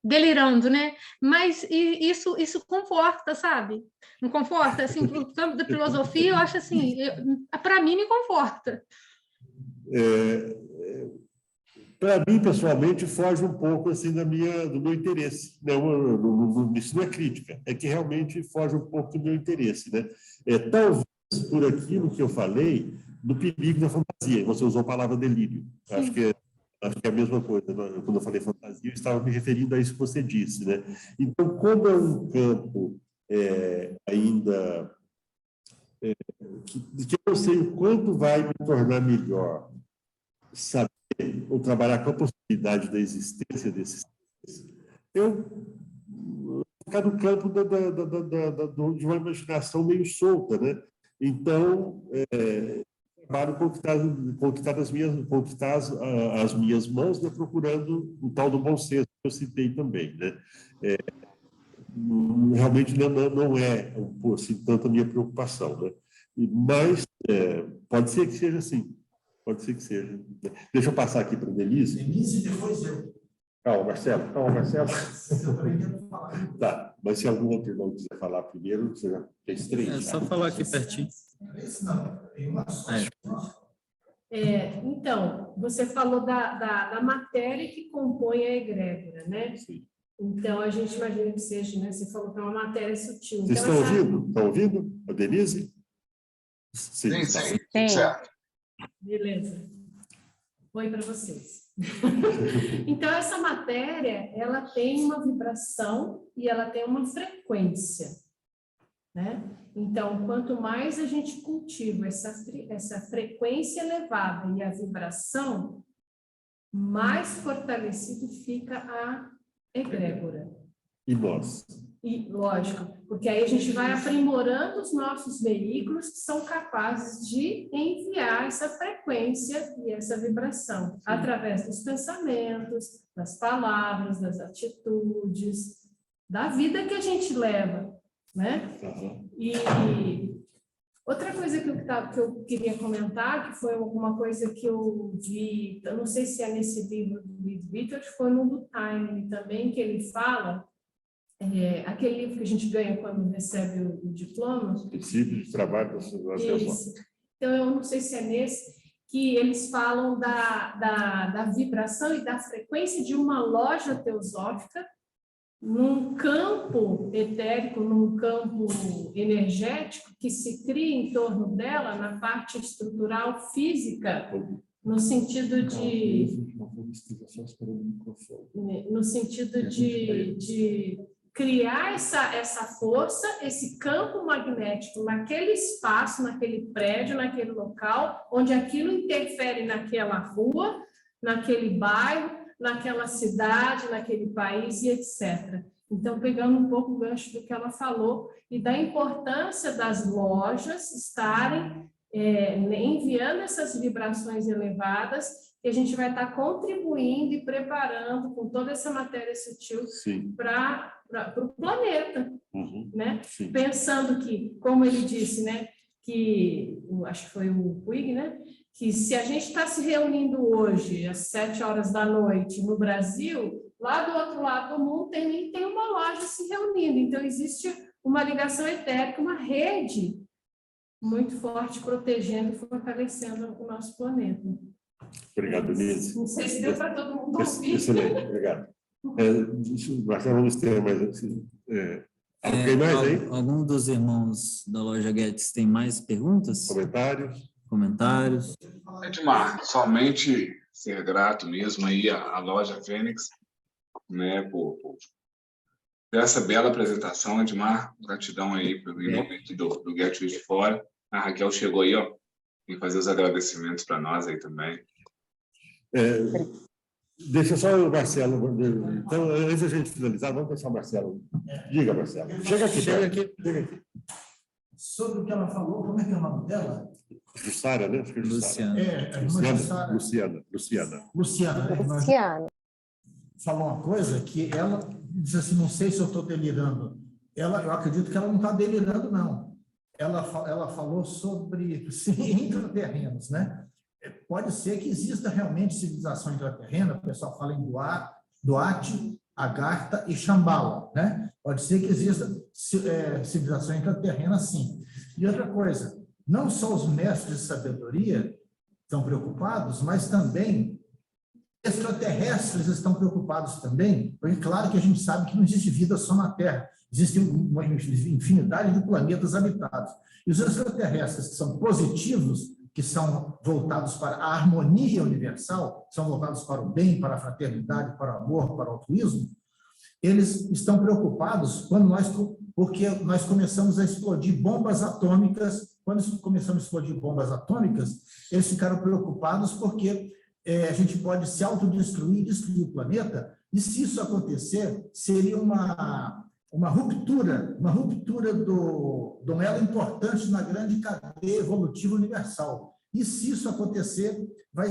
delirando, né? Mas isso conforta, sabe? Não conforta? Assim, para o campo da filosofia, eu acho assim, para mim, me conforta. Para mim, pessoalmente, foge um pouco assim do meu interesse. Não, isso não é crítica, é que realmente foge um pouco do meu interesse, né? Talvez por aquilo que eu falei, do perigo da fantasia. Você usou a palavra delírio. Acho que é a mesma coisa. Quando eu falei fantasia, eu estava me referindo a isso que você disse, né? Então, como é um campo ainda que eu não sei o quanto vai me tornar melhor saber ou trabalhar com a possibilidade da existência desses seres, eu ficar no campo de uma imaginação meio solta, né? Então, trabalho conquistar as minhas mãos, né, procurando o tal do bom senso que eu citei também, né? Realmente não é assim, tanto a minha preocupação, né? Mas pode ser que seja assim, pode ser que seja. Deixa eu passar aqui para a Denise. Denise, depois eu. Calma, Marcelo. Tá, mas se algum outro irmão quiser falar primeiro, você já fez 3. É só falar aqui pertinho. Então, você falou da matéria que compõe a egrégora, né? Sim. Então, a gente imagina que seja, né? Você falou que é uma matéria sutil. Vocês estão ouvindo? Estão ouvindo? A Denise? Sim. Certo. Beleza. Oi para vocês. Então, essa matéria, ela tem uma vibração e ela tem uma frequência, né? Então, quanto mais a gente cultiva essa frequência elevada e a vibração, mais fortalecido fica a egrégora. E nós? E, lógico, porque aí a gente vai aprimorando os nossos veículos que são capazes de enviar essa frequência e essa vibração. Sim. Através dos pensamentos, das palavras, das atitudes, da vida que a gente leva, né? Uhum. E outra coisa que eu queria comentar, que foi alguma coisa que eu vi, eu não sei se é nesse livro do Leadbeater, foi no do Time também, que ele fala, aquele livro que a gente ganha quando recebe o diploma. Princípio de trabalho da sociedade. Então, eu não sei se é nesse, que eles falam da vibração e da frequência de uma loja teosófica num campo etérico, num campo energético que se cria em torno dela na parte estrutural física, no sentido de criar essa força, esse campo magnético naquele espaço, naquele prédio, naquele local, onde aquilo interfere naquela rua, naquele bairro, naquela cidade, naquele país e etc. Então, pegando um pouco o gancho do que ela falou e da importância das lojas estarem enviando essas vibrações elevadas, que a gente vai estar contribuindo e preparando com toda essa matéria sutil para o planeta, né? Sim. Pensando que, como ele disse, né, que acho que foi o Puig, né, que se a gente está se reunindo hoje às 7 horas da noite no Brasil, lá do outro lado do mundo tem uma loja se reunindo. Então, existe uma ligação etérica, uma rede muito forte protegendo e fortalecendo o nosso planeta. Obrigado, Denise. Não sei se deu para todo mundo ouvir. Excelente, obrigado. Marcelo, vamos ter mais assim. Mais aí? Algum dos irmãos da loja Guedes tem mais perguntas? Comentários? Edmar, somente ser grato mesmo aí à loja Fênix, né, por essa bela apresentação, Edmar. Gratidão aí pelo momento do Get de Fora. A Raquel chegou aí, ó, e fazer os agradecimentos para nós aí também. Deixa só o Marcelo. Então, antes da gente finalizar, vamos deixar o Marcelo. Diga, Marcelo. Chega aqui. Sobre o que ela falou, como é que é o nome dela? Jussara, né? Acho que é Luciana. Luciana. Falou uma coisa que ela disse assim, não sei se eu estou delirando. Eu acredito que ela não está delirando, não. Ela falou sobre intraterrenos, né? Pode ser que exista realmente civilização intraterrena, o pessoal fala em Duarte, Agartha e Shambhala, né? Pode ser que exista civilização intraterrena, sim. E outra coisa, não só os mestres de sabedoria estão preocupados, mas também extraterrestres estão preocupados também, porque claro que a gente sabe que não existe vida só na Terra, existe uma infinidade de planetas habitados. E os extraterrestres que são positivos, que são voltados para a harmonia universal, são voltados para o bem, para a fraternidade, para o amor, para o altruísmo, eles estão preocupados porque nós começamos a explodir bombas atômicas. Quando começamos a explodir bombas atômicas, eles ficaram preocupados porque a gente pode se autodestruir e destruir o planeta, e se isso acontecer, seria uma ruptura do elo importante na grande cadeia evolutiva universal. E se isso acontecer, vai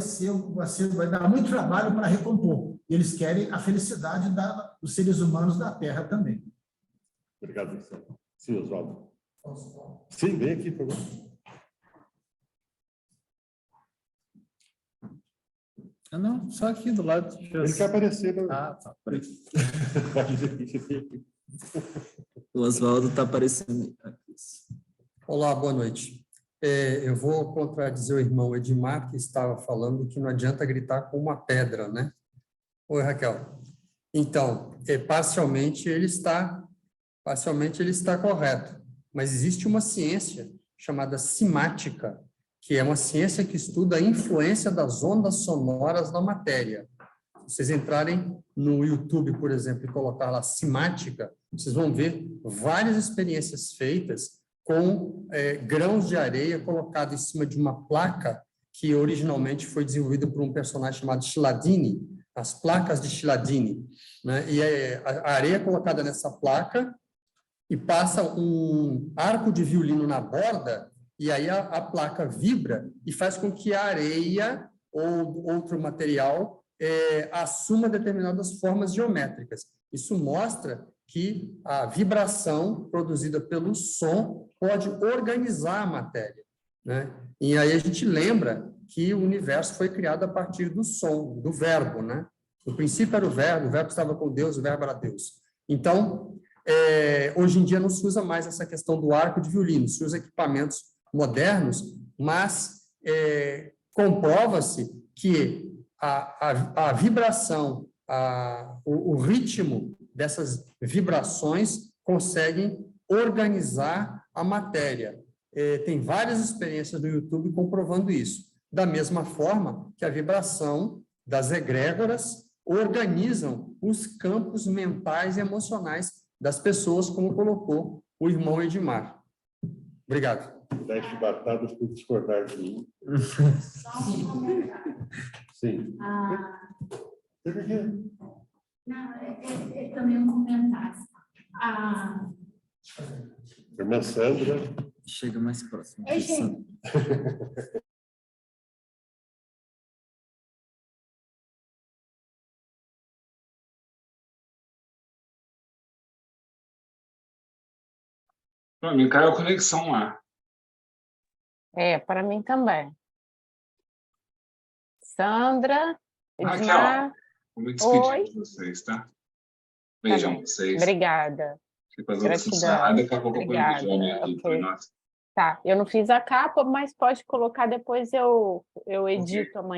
dar muito trabalho para recompor. Eles querem a felicidade dos seres humanos da Terra também. Obrigado, Marcelo. Sim, Oswaldo. Sim, vem aqui, por favor. Não, só aqui do lado. Ele quer aparecer. Né? Ah, tá. O Oswaldo está aparecendo. Olá, boa noite. Eu vou contradizer o irmão Edmar, que estava falando que não adianta gritar com uma pedra, né? Oi, Raquel. Então, parcialmente ele está correto, mas existe uma ciência chamada simática, que é uma ciência que estuda a influência das ondas sonoras na matéria. Se vocês entrarem no YouTube, por exemplo, e colocar lá simática, vocês vão ver várias experiências feitas com grãos de areia colocados em cima de uma placa que originalmente foi desenvolvida por um personagem chamado Cialdini, as placas de Cialdini, né? E a areia é colocada nessa placa e passa um arco de violino na borda, e aí a placa vibra e faz com que a areia ou outro material assuma determinadas formas geométricas. Isso mostra que a vibração produzida pelo som pode organizar a matéria, né? E aí a gente lembra que o universo foi criado a partir do som, do verbo, né? No princípio era o verbo estava com Deus, o verbo era Deus. Então, hoje em dia não se usa mais essa questão do arco de violino, se usa equipamentos modernos, mas comprova-se que a vibração, o ritmo dessas vibrações conseguem organizar a matéria. Tem várias experiências no YouTube comprovando isso. Da mesma forma que a vibração das egrégoras organizam os campos mentais e emocionais das pessoas, como colocou o irmão Edmar. Obrigado. 10 chibatadas por discordar de mim. Só um comentário. Sim. Não, é também um comentário. Irmã Sandra. Chega mais próximo. Oi, gente. Para mim, caiu a conexão lá. Para mim também. Sandra, Edmar. Vou me despedir Oi. de vocês, tá? Beijão pra vocês. Obrigada. Depois eu vou funcionar, daqui a pouco eu ponho o vídeo aqui. Okay. Tá, eu não fiz a capa, mas pode colocar depois, eu edito amanhã.